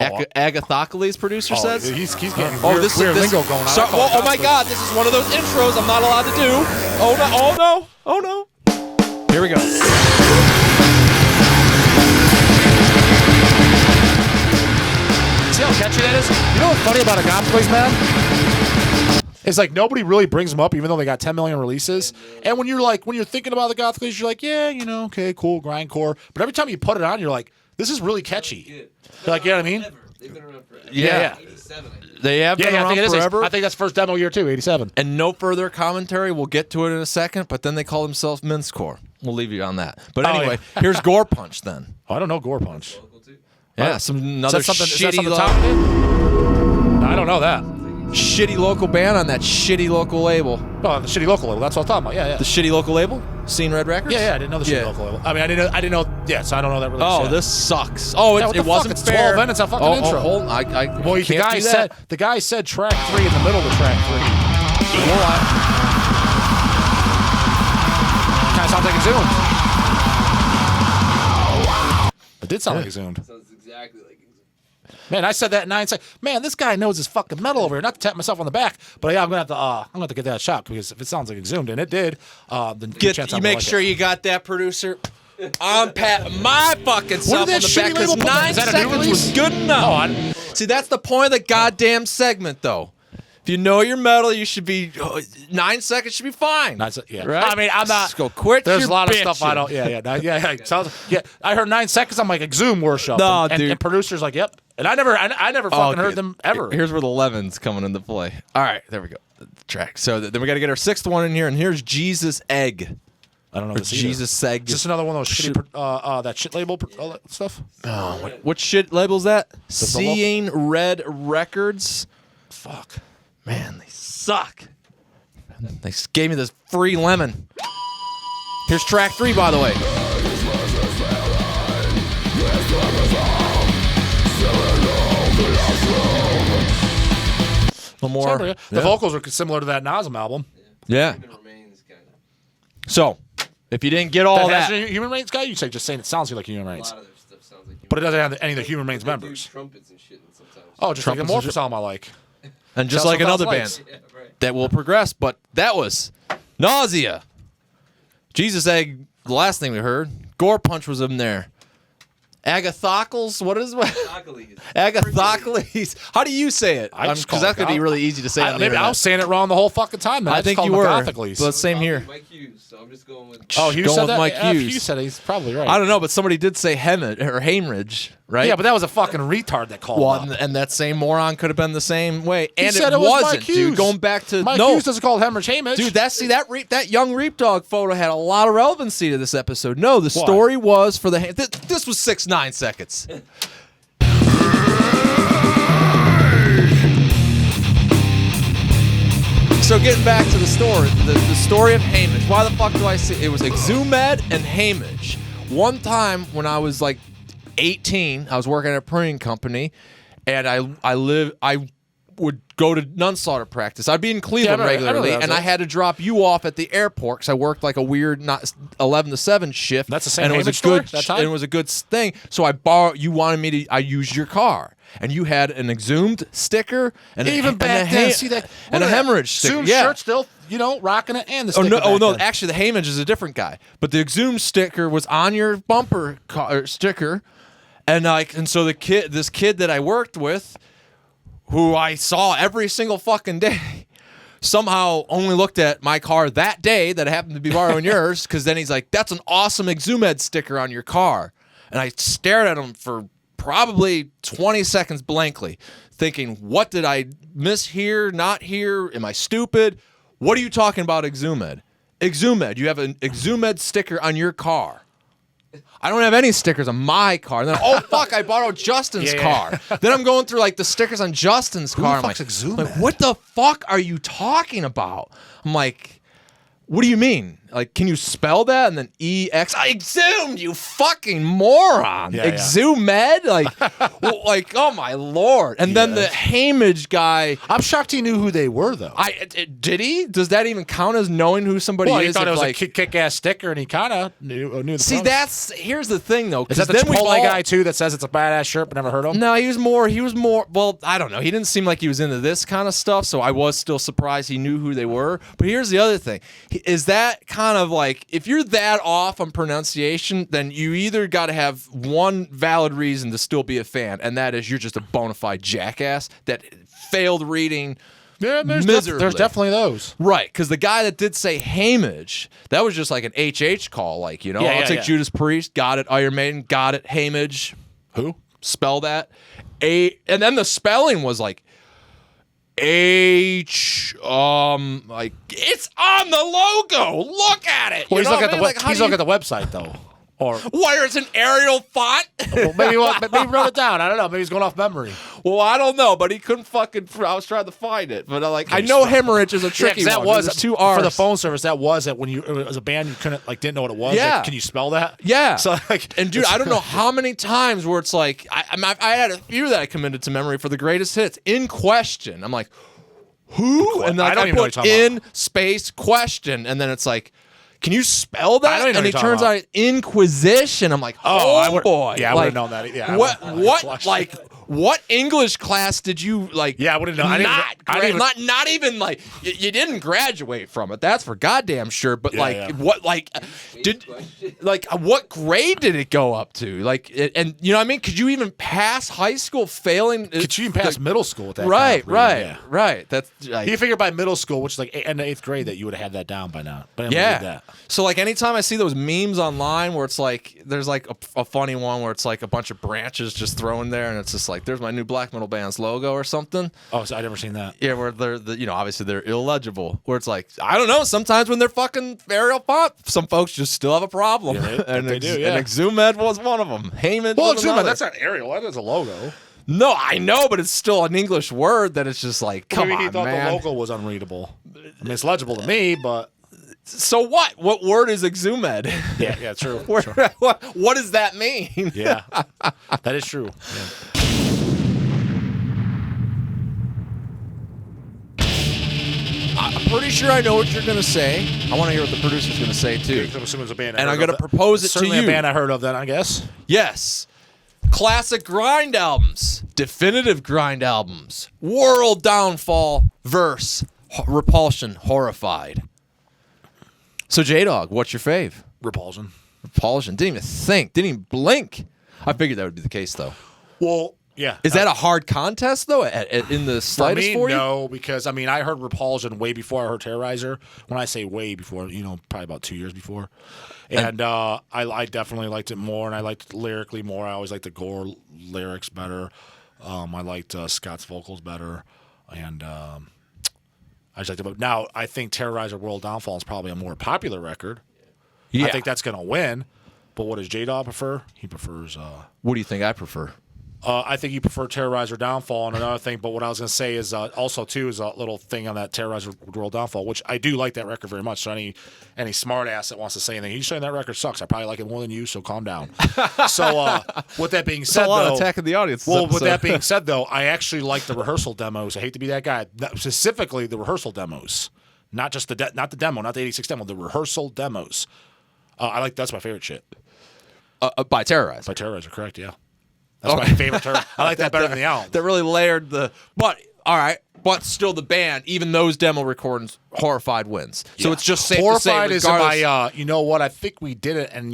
Agathocles producer says? He's getting Oh, weird, this weird is lingo going on. So, oh my God! This is one of those intros I'm not allowed to do. Oh no! Oh no! Oh no! Here we go. See how catchy that is? You know what's funny about a Gothocles, man? It's like nobody really brings them up, even though they got 10 million releases. And when you're thinking about the Gothocles, you're like, yeah, okay, cool, grindcore. But every time you put it on, you're like, this is really catchy. You're like, you know what I mean? They've been around forever. Yeah. 87, I think. They have been I around think it is. forever. I think that's first demo year too, 87. And no further commentary. We'll get to it in a second. But then they call themselves Mincecore. We'll leave you on that. But Oh, anyway, yeah. here's Gore Punch then. Oh, I don't know Gore Punch. Local too. Yeah, another Is that shitty, something Tom did? No, I don't know that. shitty local band on that shitty local label. Oh, the shitty local label. That's what I'm talking about. Yeah, yeah. The shitty local label? Scene Red Records? Yeah, I didn't know the shitty Yeah. local label. I mean, I didn't know. Yeah, so I don't know that release. Oh, yeah. this sucks. Oh, Yeah, what the it fuck? wasn't It's fair. 12 minutes of fucking intro. Hold on. I Well, can't do that. the guy said track 3 in the middle of track 3. Kind of sounds like Exhumed. It did sound like Exhumed. Sounds exactly like. Man, I said that in 9 seconds. Man, this guy knows his fucking metal over here. Not to tap myself on the back, but yeah, I'm gonna have to get that shot because if it sounds like Exhumed, and it did, then You make sure you got that, producer. I'm patting my fucking self on that the back shitty because label put- 9 Is that a new seconds release? was good enough. See, that's the point of the goddamn segment, though. If you know your metal, you should be 9 seconds should be fine. Yeah. Right? I mean, I'm not. Just go quit. There's your a lot of bitching. stuff I don't. Yeah. I heard 9 seconds. I'm like Exhumed worship. No, and dude. producers like, yep. And I never fucking heard them ever. Here's where the 11's coming into play. All right, there we go. The track. So then we got to get our 6th one in here, and here's Jesus Egg. I don't know. Or This either. Jesus Egg. Is this another one of those shitty that shit label all that stuff? What shit label's that? local- Seeing Red Records. Fuck. Man, they suck. They gave me this free lemon. Here's track 3, by the way. No more. The Yeah. vocals are similar to that Nasm album. Yeah. Human remains kind of. So, if you didn't get all That's that, a Human Remains guy? You say just saying it sounds like Human A Remains. lot of their stuff sounds like. But it doesn't have any of the Human Remains They do members. trumpets and shit sometimes. Oh, just like Trumpets Amorphous and album I like. and just Sounds like like another Lights. band Yeah, right. that will progress, but that was Nausea. Jesus Egg, the last thing we heard. Gore Punch was in there. Agathocles, what is it? Achilles. Agathocles. How do you say it? I just Because call that's it going to be God. really easy to say on the Maybe I internet. was saying it wrong the whole fucking time, man. I just think called you them were. Agathocles. But same here. Mike Hughes, so I'm just going with. Oh, Hughes Going said with that? Mike Yeah, Hughes. Hughes said it. He's probably right. I don't know, but somebody did say Hemorrhage, right? Yeah, but that was a fucking retard that called well, up. and that same moron could have been the same way, and said it it was Mike wasn't, dude. Hughes. Going back to Mike no, Hughes doesn't call it Hemorrhage. dude. That young Reap Dog photo had a lot of relevancy to this episode. No, the story was for the this was 6-9 seconds. So getting back to the story, the story of Hamish. Why the fuck do I say it was Exhumed and Hamish? One time when I was like 18, I was working at a printing company, and I would go to nunslaughter practice. I'd be in Cleveland I remember regularly, that, and I had to drop you off at the airport because I worked like a weird 11 to 7 shift. That's the same and it was Hamish a good story that time? and it was a good thing. So I borrowed. You wanted me to. I used your car. And you had an Exhumed sticker and Even back then, see that? and a Look at that. Hemorrhage sticker. Exhumed Yeah. shirt still, rocking it and the Oh sticker. no! Oh back no! then. Actually, the Hamish is a different guy. But the Exhumed sticker was on your bumper sticker, and so this kid that I worked with, who I saw every single fucking day, somehow only looked at my car that day that I happened to be borrowing yours. Because then he's like, "That's an awesome Exhumed sticker on your car," and I stared at him for probably 20 seconds blankly, thinking, what did I miss here, not here? Am I stupid? What are you talking about, Exhumed? Exhumed, you have an Exhumed sticker on your car. I don't have any stickers on my car. And then, oh, fuck, I borrowed Justin's car. Then I'm going through, like, the stickers on Justin's Who car. the I'm fuck's like, Exhumed? what the fuck are you talking about? I'm like, what do you mean? Like, can you spell that? And then EX. I exhumed, you fucking moron. Yeah, yeah. Exhumed? Like, well, like, oh my lord. And then the Hamish guy. I'm shocked he knew who they were, though. Did he? Does that even count as knowing who somebody Well, he is? thought it If, was like, a kick-ass sticker, and he kind of knew the see, premise. here's the thing though. Is that the then we've Chipotle all- guy, too, that says it's a badass shirt but never heard of him? No, he was more, well, I don't know. He didn't seem like he was into this kind of stuff, so I was still surprised he knew who they were. But here's the other thing. Is that kind of like, if you're that off on pronunciation, then you either got to have one valid reason to still be a fan, and that is you're just a bona fide jackass that failed reading. Yeah, there's miserably. definitely those. Right, because the guy that did say Hamish, that was just like an HH call, like, Yeah, I'll yeah, take yeah. Judas Priest, got it, Iron Maiden, got it, Hamish. Who? Spell that. And then the spelling was like H, like, it's on the logo. Look at it. Well, You he's know looking what I mean? Like, how he's do you- looking at the website, though. Or Where it's an Arial font? well, maybe he wrote it down. I don't know. Maybe he's going off memory. Well, I don't know, but he couldn't fucking. I was trying to find it, but I know Hemorrhage is a tricky 'cause that one. was There's two R's for the phone service. That was it when you as a band you couldn't didn't know what it was. Yeah. Like, can you spell that? Yeah. So like, And dude, I don't know how many times where it's like I had a few that I committed to memory for the greatest hits in question. I'm like, who? And I like, don't I even know what put you're talking in space question, and then it's like, can you spell that? I don't even know And what it you're turns talking out Inquisition. I'm like, I oh would- boy. yeah, I like, would've known that. Yeah, I what? would've- What? flushed. Like, what English class did you like? Yeah, I would've known. I didn't even- Not even like you didn't graduate from it. That's for goddamn sure. But Yeah, like, yeah. what? Like, did like what grade did it go up to? Like, and you know what I mean? Could you even pass high school failing? Could you even pass middle school with that? Right, kind of reading? right, Yeah. right. That's like, You figure by middle school, which is like end of 8th grade, that you would have had that down by now. But I didn't believe yeah. that. So like anytime I see those memes online where it's like there's like a funny one where it's like a bunch of branches just thrown there and it's just like there's my new black metal band's logo or something. Oh, so I never seen that. Yeah, where they're obviously they're illegible. Where it's like I don't know. Sometimes when they're fucking Arial font, some folks just still have a problem. Yeah, they do, yeah. And Exhumed was one of them. Heyman. Well, was another. that's not Arial. That is a logo. No, I know, but it's still an English word that it's just like come Maybe he on, thought man. the logo was unreadable. I mean, it's legible to me, but So what? What word is Exhumed? yeah, true. Where- Sure. what does that mean? Yeah, that is true. Yeah. I'm pretty sure I know what you're gonna say. I want to hear what the producer's gonna say too. I'm assuming it's a band. And I I'm heard gonna of. propose it to Certainly you. a band I heard of. Then I guess. Yes. Classic grind albums, definitive grind albums, World Downfall, Verse, Repulsion, Horrified. So J Dawg, what's your fave? Repulsion. Repulsion. Didn't even think. Didn't even blink. I figured that would be the case though. Well, yeah. Is that a hard contest though? In the For slightest me, for you? no, because I mean, I heard Repulsion way before I heard Terrorizer. When I say way before, probably about 2 years before. And I definitely liked it more, and I liked it lyrically more. I always liked the Gore lyrics better. I liked Scott's vocals better, and I just liked it. But now I think Terrorizer World Downfall is probably a more popular record. Yeah. I think that's going to win. But what does J Dawg prefer? He prefers. What do you think I prefer? I think you prefer Terrorizer Downfall and another thing, but what I was going to say is also, too, is a little thing on that Terrorizer World Downfall, which I do like that record very much. So any smart ass that wants to say anything, you saying that record sucks. I probably like it more than you, so calm down. So with that being said, a lot though, of attacking the audience. well, with that being said, though, I actually like the rehearsal demos. I hate to be that guy. Specifically, the rehearsal demos. Not just not the demo, not the 86 demo, the rehearsal demos. That's my favorite shit. By Terrorize. By Terrorizer, correct, yeah. That's my favorite term. I like that better than the album. That really layered the. But all right, but still the band. Even those demo recordings, Horrified wins. So it's just safe to say, Horrified is in regardless. my. You know what? I think we did it, and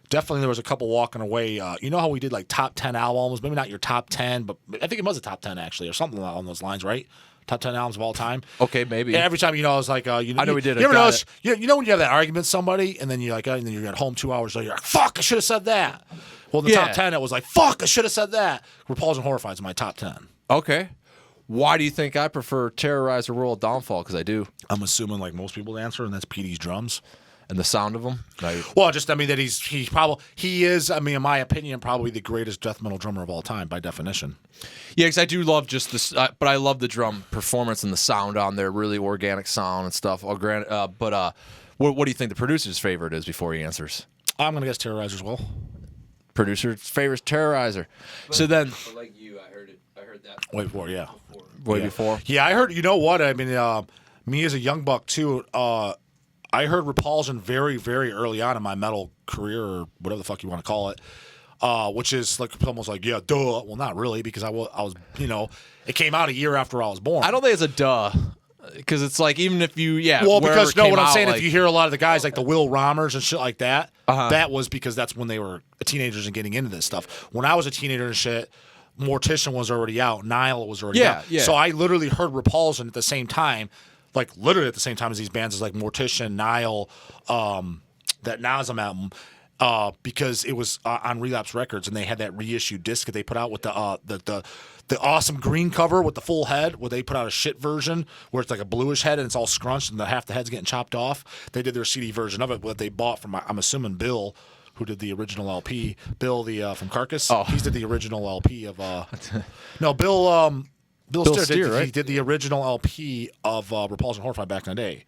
definitely there was a couple walking away. You know how we did like top 10 albums? Maybe not your top 10, but I think it was a top 10 actually, or something along those lines, right? Top 10 albums of all time. Okay, maybe. And every time, I was like, I know we did it. You ever Got notice? You know when you have that argument with somebody, and then you're like, and then you're at home 2 hours later, you're like, fuck, I should have said that. Well, in the Yeah. top 10, it was like, fuck, I should have said that. Repulsion Horrified is my top 10. Okay. Why do you think I prefer Terrorize or World Downfall? Because I do. I'm assuming, like most people, the answer, and that's PD's drums. And the sound of them. Well, just that he is, in my opinion, probably the greatest death metal drummer of all time by definition. Yeah, because I do love just this, but I love the drum performance and the sound on there, really organic sound and stuff. What do you think the producer's favorite is before he answers? I'm gonna guess Terrorizer as well. Producer's favorite Terrorizer. So then, But like you, I heard that. Wait for it, yeah. way Yeah. before. Yeah, I heard. You know what? Me as a young buck too. I heard Repulsion very, very early on in my metal career, or whatever the fuck you want to call it. Which is like almost like, yeah, duh. Well, not really, because I was, it came out a year after I was born. I don't think it's a duh. Because it's like, even if you, Well, wherever because it came what I'm out, saying, like, if you hear a lot of the guys like the Will Rommers and shit like that, Uh-huh. that was because that's when they were teenagers and getting into this stuff. When I was a teenager and shit, Mortician was already out, Nile was already Yeah, out. yeah. So I literally heard Repulsion at the same time, like literally at the same time as these bands, as like Mortician, Nile, that Nasm album. Because it was on Relapse Records, and they had that reissued disc that they put out with the awesome green cover with the full head, where they put out a shit version where it's like a bluish head and it's all scrunched and half the head's getting chopped off. They did their CD version of it, what they bought from, I'm assuming, Bill, who did the original LP. Bill, from Carcass. Oh. He did the original LP of. No, Bill Steer Steer, right? He did the original LP of Repulsion Horrified back in the day.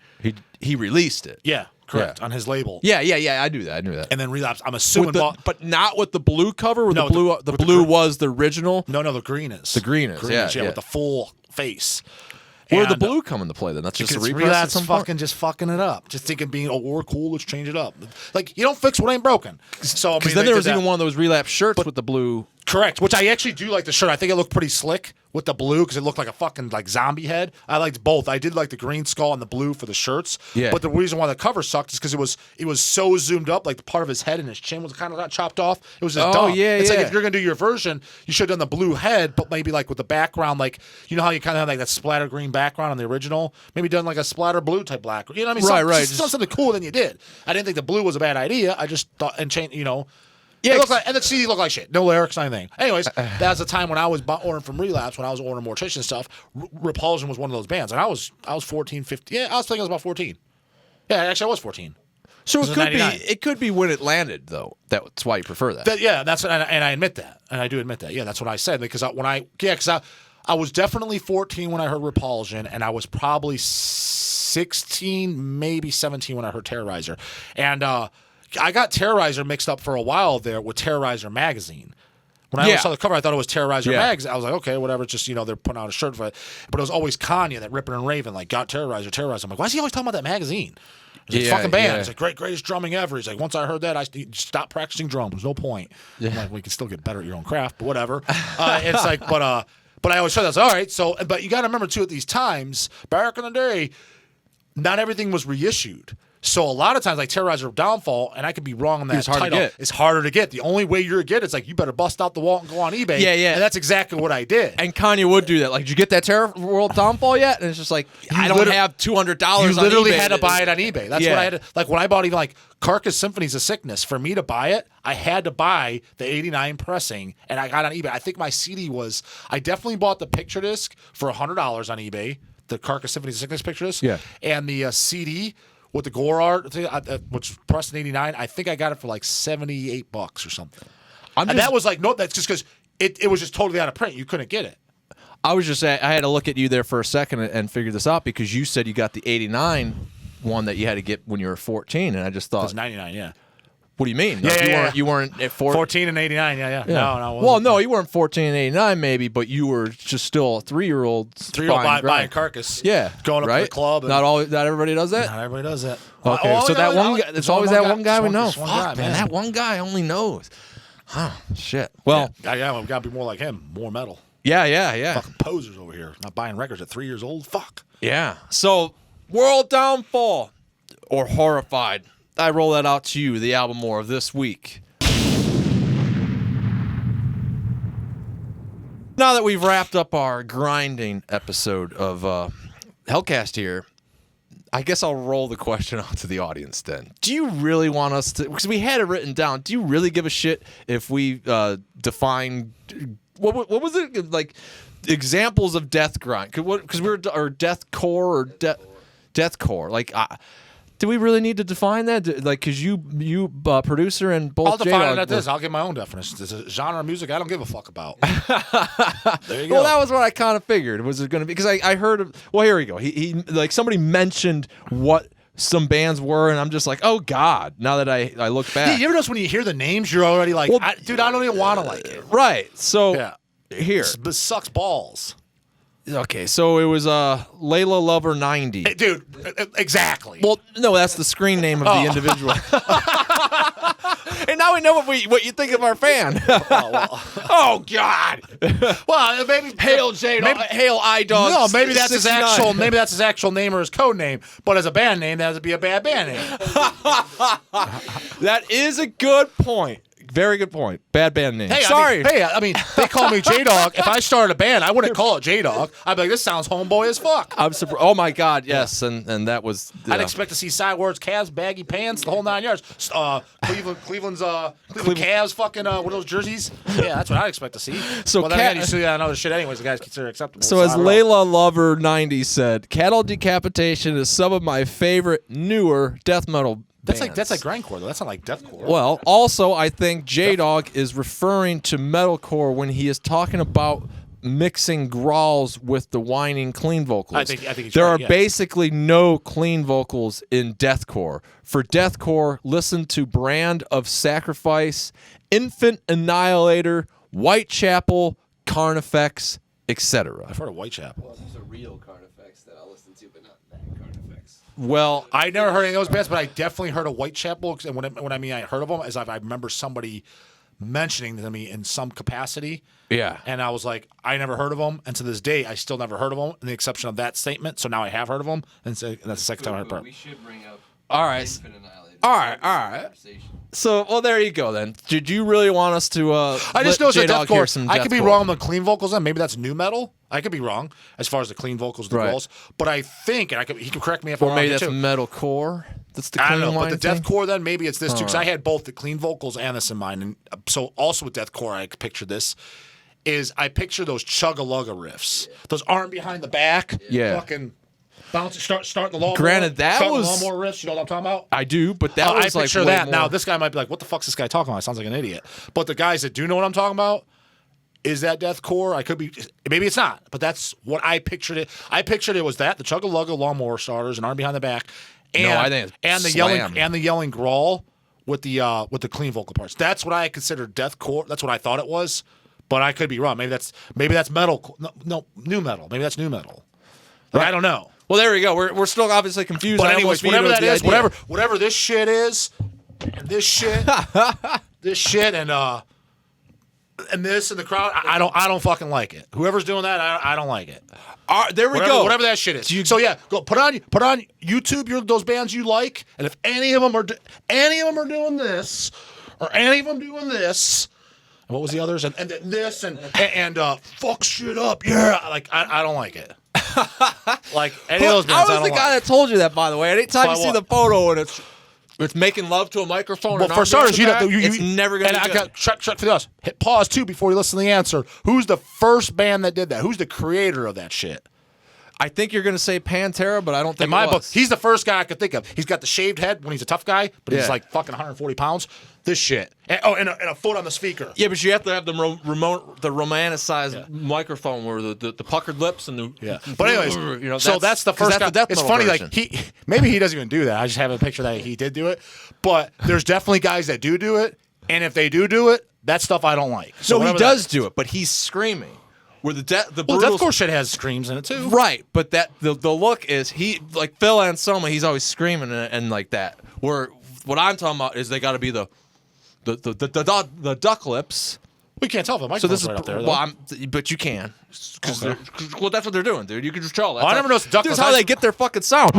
he released it. Yeah, correct. Yeah. On his label. Yeah, I knew that. I knew that. And then Relapse. I'm assuming. But not with the blue cover. Where No, the blue, with the the blue green. was the original. No, the green is. The green is, yeah, with the full face. Where'd the And, blue come into play then? That's just a because repress at Relapse some point? fucking just fucking it up. Just thinking being, oh, we're cool, let's change it up. Like, you don't fix what ain't broken. So, I mean, Because then they there did was even that. one of those relapse shirts with the blue. Correct, which I actually do like the shirt. I think it looked pretty slick with the blue because it looked like a fucking like zombie head. I liked both. I did like the green skull and the blue for the shirts. Yeah. But the reason why the cover sucked is because it was so zoomed up, like the part of his head and his chin was kind of got chopped off. It was just Oh, dumb. yeah, it's like yeah. if you're gonna do your version, you should have done the blue head, but maybe like with the background, like you know how you kind of have like that splatter green background on the original. Maybe done like a splatter blue type black. You know what I mean? Right. Something cooler than you did. I didn't think the blue was a bad idea. I just thought and change. You know. Yeah, It looked like, and the CD looked like shit. No lyrics, not anything. Anyways, that was the time when I was ordering from Relapse, when I was ordering Mortician stuff. Repulsion was one of those bands. And I was 14, 15. Yeah, I was thinking I was about 14. Yeah, actually, I was 14. So This it is could 99. be. It could be when it landed, though. That's why you prefer that. That's and I admit that. And I do admit that. Yeah, that's what I said. Because I was definitely 14 when I heard Repulsion, and I was probably 16, maybe 17 when I heard Terrorizer. And I got Terrorizer mixed up for a while there with Terrorizer magazine. When I saw the cover, I thought it was Terrorizer magazine. I was like, okay, whatever. It's just, they're putting out a shirt for it. But it was always Kanye, that Ripper and Raven, like, got Terrorizer. I'm like, why is he always talking about that magazine? It's a fucking band. It's like, greatest drumming ever. He's like, once I heard that, I stopped practicing drums. There's no point. I'm like, we can still get better at your own craft, but whatever. It's like, but I always said, that's all right. So, but you got to remember, too, at these times, back in the day, not everything was reissued. So a lot of times, like Terrorizer Downfall, and I could be wrong on that title, it's harder to get. The only way you're to get is like you better bust out the wall and go on eBay. Yeah. And that's exactly what I did. And Kanye would do that. Like, did you get that Terror World Downfall yet? And it's just like, I don't have $200 You on literally eBay. had to buy it on eBay. That's what I had to, like when I bought even like Carcass Symphonies of Sickness, for me to buy it, I had to buy the 89 pressing, and I got on eBay. I think my CD was, I definitely bought the picture disc for $100 on eBay, the Carcass Symphonies of Sickness picture disc. Yeah. And the CD with the gore art, which was pressed in 89, I think I got it for like $78 or something. And that was like, no, that's just because it was just totally out of print. You couldn't get it. I was just saying, I had to look at you there for a second and figure this out because you said you got the 89 one that you had to get when you were 14, and I just It thought, was 99, yeah. what do you mean? Yeah, You weren't at 14 and 89, yeah. No, well, no, you weren't 14 and 89 maybe, but you were just still a 3-year-old. buying Carcass. Yeah, Going up right? to the club. And Not everybody does that. Not everybody does that. Okay, so that one guy, it's always that one guy we know. This one guy, Fuck, man, that one guy only knows. Huh, shit. Well, yeah, we've got to be more like him. More metal. yeah. Fucking posers over here. Not buying records at 3 years old. Fuck. Yeah. So, World Downfall or Horrified. I roll that out to you, the album more of this week. Now that we've wrapped up our grinding episode of HELLCAST here, I guess I'll roll the question out to the audience then. Do you really want us to, because we had it written down, do you really give a shit if we define, what was it, like, examples of death grind? Because we're, or deathcore or deathcore. Like, do we really need to define that? Like, because you producer and both I'll define J it Dawg at this. I'll give my own definition. It's a genre of music I don't give a fuck about. There you go. Well, that was what I kind of figured. Was it going to be? Because I heard of, well, here we go. He like somebody mentioned what some bands were, and I'm just like, oh God. Now that I look back, You ever notice when you hear the names, you're already like, Well, dude, I don't even want to like it. right? So Yeah. here, This sucks balls. okay. So it was Layla Lover 90. Hey, dude, exactly. Well, no, that's the screen name of the individual. And now we know what you think of our fan. Oh God! Well, maybe Hail J Dawg. Hail I Dawg. No, maybe that's his 69. actual name or his code name. But as a band name, that would be a bad band name. That is a good point. Very good point. Bad band name. Hey, Sorry. I mean, they call me J Dawg. If I started a band, I wouldn't call it J Dawg. I'd be like, this sounds homeboy as fuck. I'm surprised. Oh my God! Yes, and that was. I'd expect to see sidewards calves, baggy pants, the whole 9 yards. Cleveland's Cavs, fucking what are those jerseys? Yeah, that's what I'd expect to see. So well, then again, you see that in other shit anyways. The guys consider acceptable. So as I don't know. Layla Lover 90 said, cattle decapitation is some of my favorite newer death metal. That's bands. like grindcore though. That's not like deathcore. Well, also I think J Dawg is referring to metalcore when he is talking about mixing growls with the whining clean vocals. I think he's there right, are yeah. basically no clean vocals in deathcore. For deathcore, listen to Brand of Sacrifice, Infant Annihilator, Whitechapel, Carnifex, etc. I've heard of Whitechapel. This is a real Carnifex. Effects that I'll listen to, but not that Carnifex. Well, I never heard any of those bands, but I definitely heard of Whitechapel. And when I mean I heard of them, is I remember somebody mentioning to me in some capacity. yeah. And I was like, I never heard of them. And to this day, I still never heard of them, in the exception of that statement. So now I have heard of them. And so that's the second time I heard of We them. should bring up All right. Infant Annihilated. All right. So, well, there you go then. Did you really want us to I just let noticed J that Dawg hear some I could be deathcore? wrong on the clean vocals then. Maybe that's new metal. I could be wrong as far as the clean vocals of the Right. girls. But I think, and he can correct me if I'm Or wrong maybe here that's too. metalcore. That's the I clean don't know, but the whine thing? deathcore then maybe it's this too, because I had both the clean vocals and this in mind. And so also with deathcore, I picture this is I picture those chugga-lugga riffs, those arm behind the back, Yeah. fucking bounce, starting the lawnmower. Granted, that starting was- the lawnmower riffs. You know what I'm talking about? I do, but that I was like picture way that. more. Now this guy might be like, "What the fuck's this guy talking about? It sounds like an idiot." But the guys that do know what I'm talking about. Is that deathcore? I could be. Maybe it's not, but that's what I pictured it. I pictured it was that the chugga-lugga lawnmower starters and arm behind the back, and I think it's the slam. yelling growl with the clean vocal parts. That's what I considered deathcore. That's what I thought it was, but I could be wrong. Maybe that's metal. No, new metal. Maybe that's new metal. Like, I don't know. Well, there we go. We're still obviously confused. But I anyways, almost beat you whatever with that the is, idea. whatever this shit is, and this shit, and this and the crowd, I don't fucking like it. Whoever's doing that, I don't like it. There we go. Whatever that shit is. So yeah, go put on YouTube those bands you like, and if any of them are doing this, or any of them doing this, and what was the others, and this and fuck shit up, yeah, like I don't like it. Like any of those bands, I was the guy that told you that, by the way. Anytime you By see what? the photo and it's making love to a microphone. Well, and for arms starters, behind the you back, it's never going to and be I good. got check for us. Hit pause too before you listen to the answer. Who's the first band that did that? Who's the creator of that shit? I think you're going to say Pantera, but I don't think In my it book, was. he's the first guy I could think of. He's got the shaved head when he's a tough guy, but he's Yeah. like fucking 140 pounds. This shit. And a foot on the speaker. Yeah, but you have to have the romanticized microphone where the puckered lips and the Yeah. But anyways, you know, so that's the first guy. death It's metal funny, version. like maybe he doesn't even do that. I just have a picture that he did do it. But there's definitely guys that do it, and if they do it, that stuff I don't like. So No, he whatever does that- do it, but he's screaming. Where the Well, brutal deathcore shit has screams in it too. right, but that the look is he like Phil Anselmo, he's always screaming and like that. Where what I'm talking about is they got to be the duck lips. We can't tell if the So microphone's this is right up there. well, Though. but you can, because Okay. well, that's what they're doing, dude. You can just tell. That's I never noticed duck That's lips. how they get their fucking sound.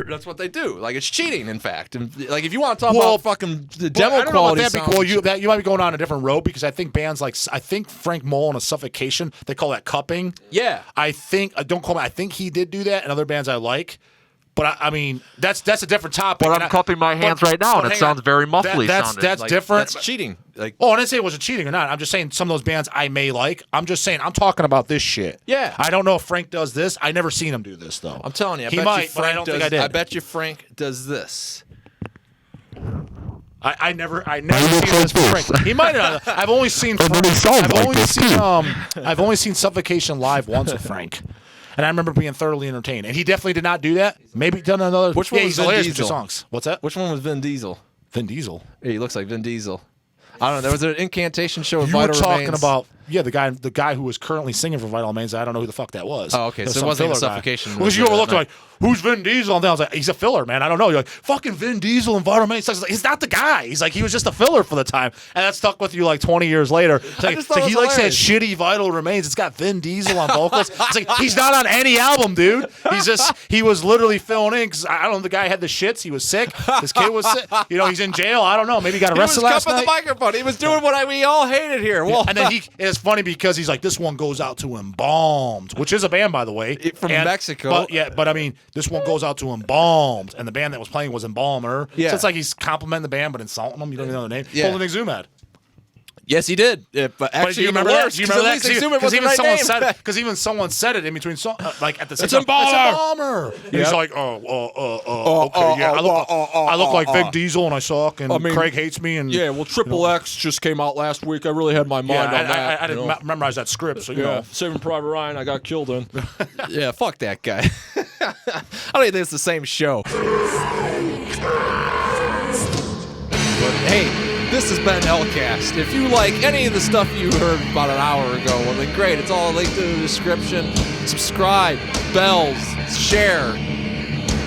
That's what they do. Like it's cheating, in fact. And like if you want to talk about fucking the But demo I don't know quality, about that. sounds- You might be going on a different road because I think bands like Frank Mole and a Suffocation, they call that cupping. yeah. I think don't call me. I think he did do that, and other bands I like. But I mean, that's a different topic. But and I'm cupping my hands right now, and it hang sounds on. very muffly That's sounding. Like, different. That's cheating. Like Oh, I didn't say it was a cheating or not. I'm just saying some of those bands I may like. I'm just saying I'm talking about this shit. Yeah. I don't know if Frank does this. I never seen him do this though. I'm telling you, I he bet might, you but I Frank don't does. think I did. I bet you Frank does this. I never seen this from Frank. He might not. I've only seen I've only seen Suffocation live once with Frank. And I remember being thoroughly entertained. And he definitely did not do that. Maybe done another. Which one yeah, was he's Vin hilarious with Diesel? the songs. What's that? Which one was Vin Diesel? Vin Diesel. Yeah, he looks like Vin Diesel. I don't know. There was an incantation show with You were Vital talking Remains. about the guy who was currently singing for Vital Remains. I don't know who the fuck that was. Oh, okay. There So it some wasn't even filler guy. Suffocation. Because you overlooked like, who's Vin Diesel? And then I was like, he's a filler, man. I don't know. You're like, fucking Vin Diesel and Vital Remains. Like, he's not the guy. He's like, he was just a filler for the time, and that stuck with you like 20 years later. It's like, just thought it he was likes that hilarious. shitty Vital Remains. It's got Vin Diesel on vocals. It's like he's not on any album, dude. He was literally filling in because I don't know. The guy had the shits. He was sick. His kid was sick. You know, he's in jail. I don't know. Maybe he got He was arrested last cupping night. the microphone. He was doing what we all hated here. Well, And then it's funny because he's like, this one goes out to Embalmed, which is a band, by the way. From Mexico. But I mean, this one goes out to Embalmed, and the band that was playing was Embalmer. Yeah. So it's like he's complimenting the band, but insulting them. You don't even know the name. Yeah. Holding Exhumad. yes, he did. But But actually, do you remember that? Do you remember that? Because even someone said it. Because even someone said it in between, like at the same It's time. Embalmer. It's Embalmer. And he's like, okay, yeah. I look like Vin Diesel and I suck, and I mean, Craig hates me, and well, Triple X just came out last week. I really had my mind yeah, on that. I didn't memorize that script, so you know. Saving Private Ryan, I got killed in. Yeah, fuck that guy. I don't even think it's the same show. But hey, This has been HELLCAST. If you like any of the stuff you heard about an hour ago, well then great. It's all linked in the description. Subscribe, bells, share.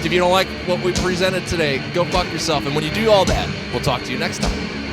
If you don't like what we presented today, go fuck yourself. And when you do all that, we'll talk to you next time.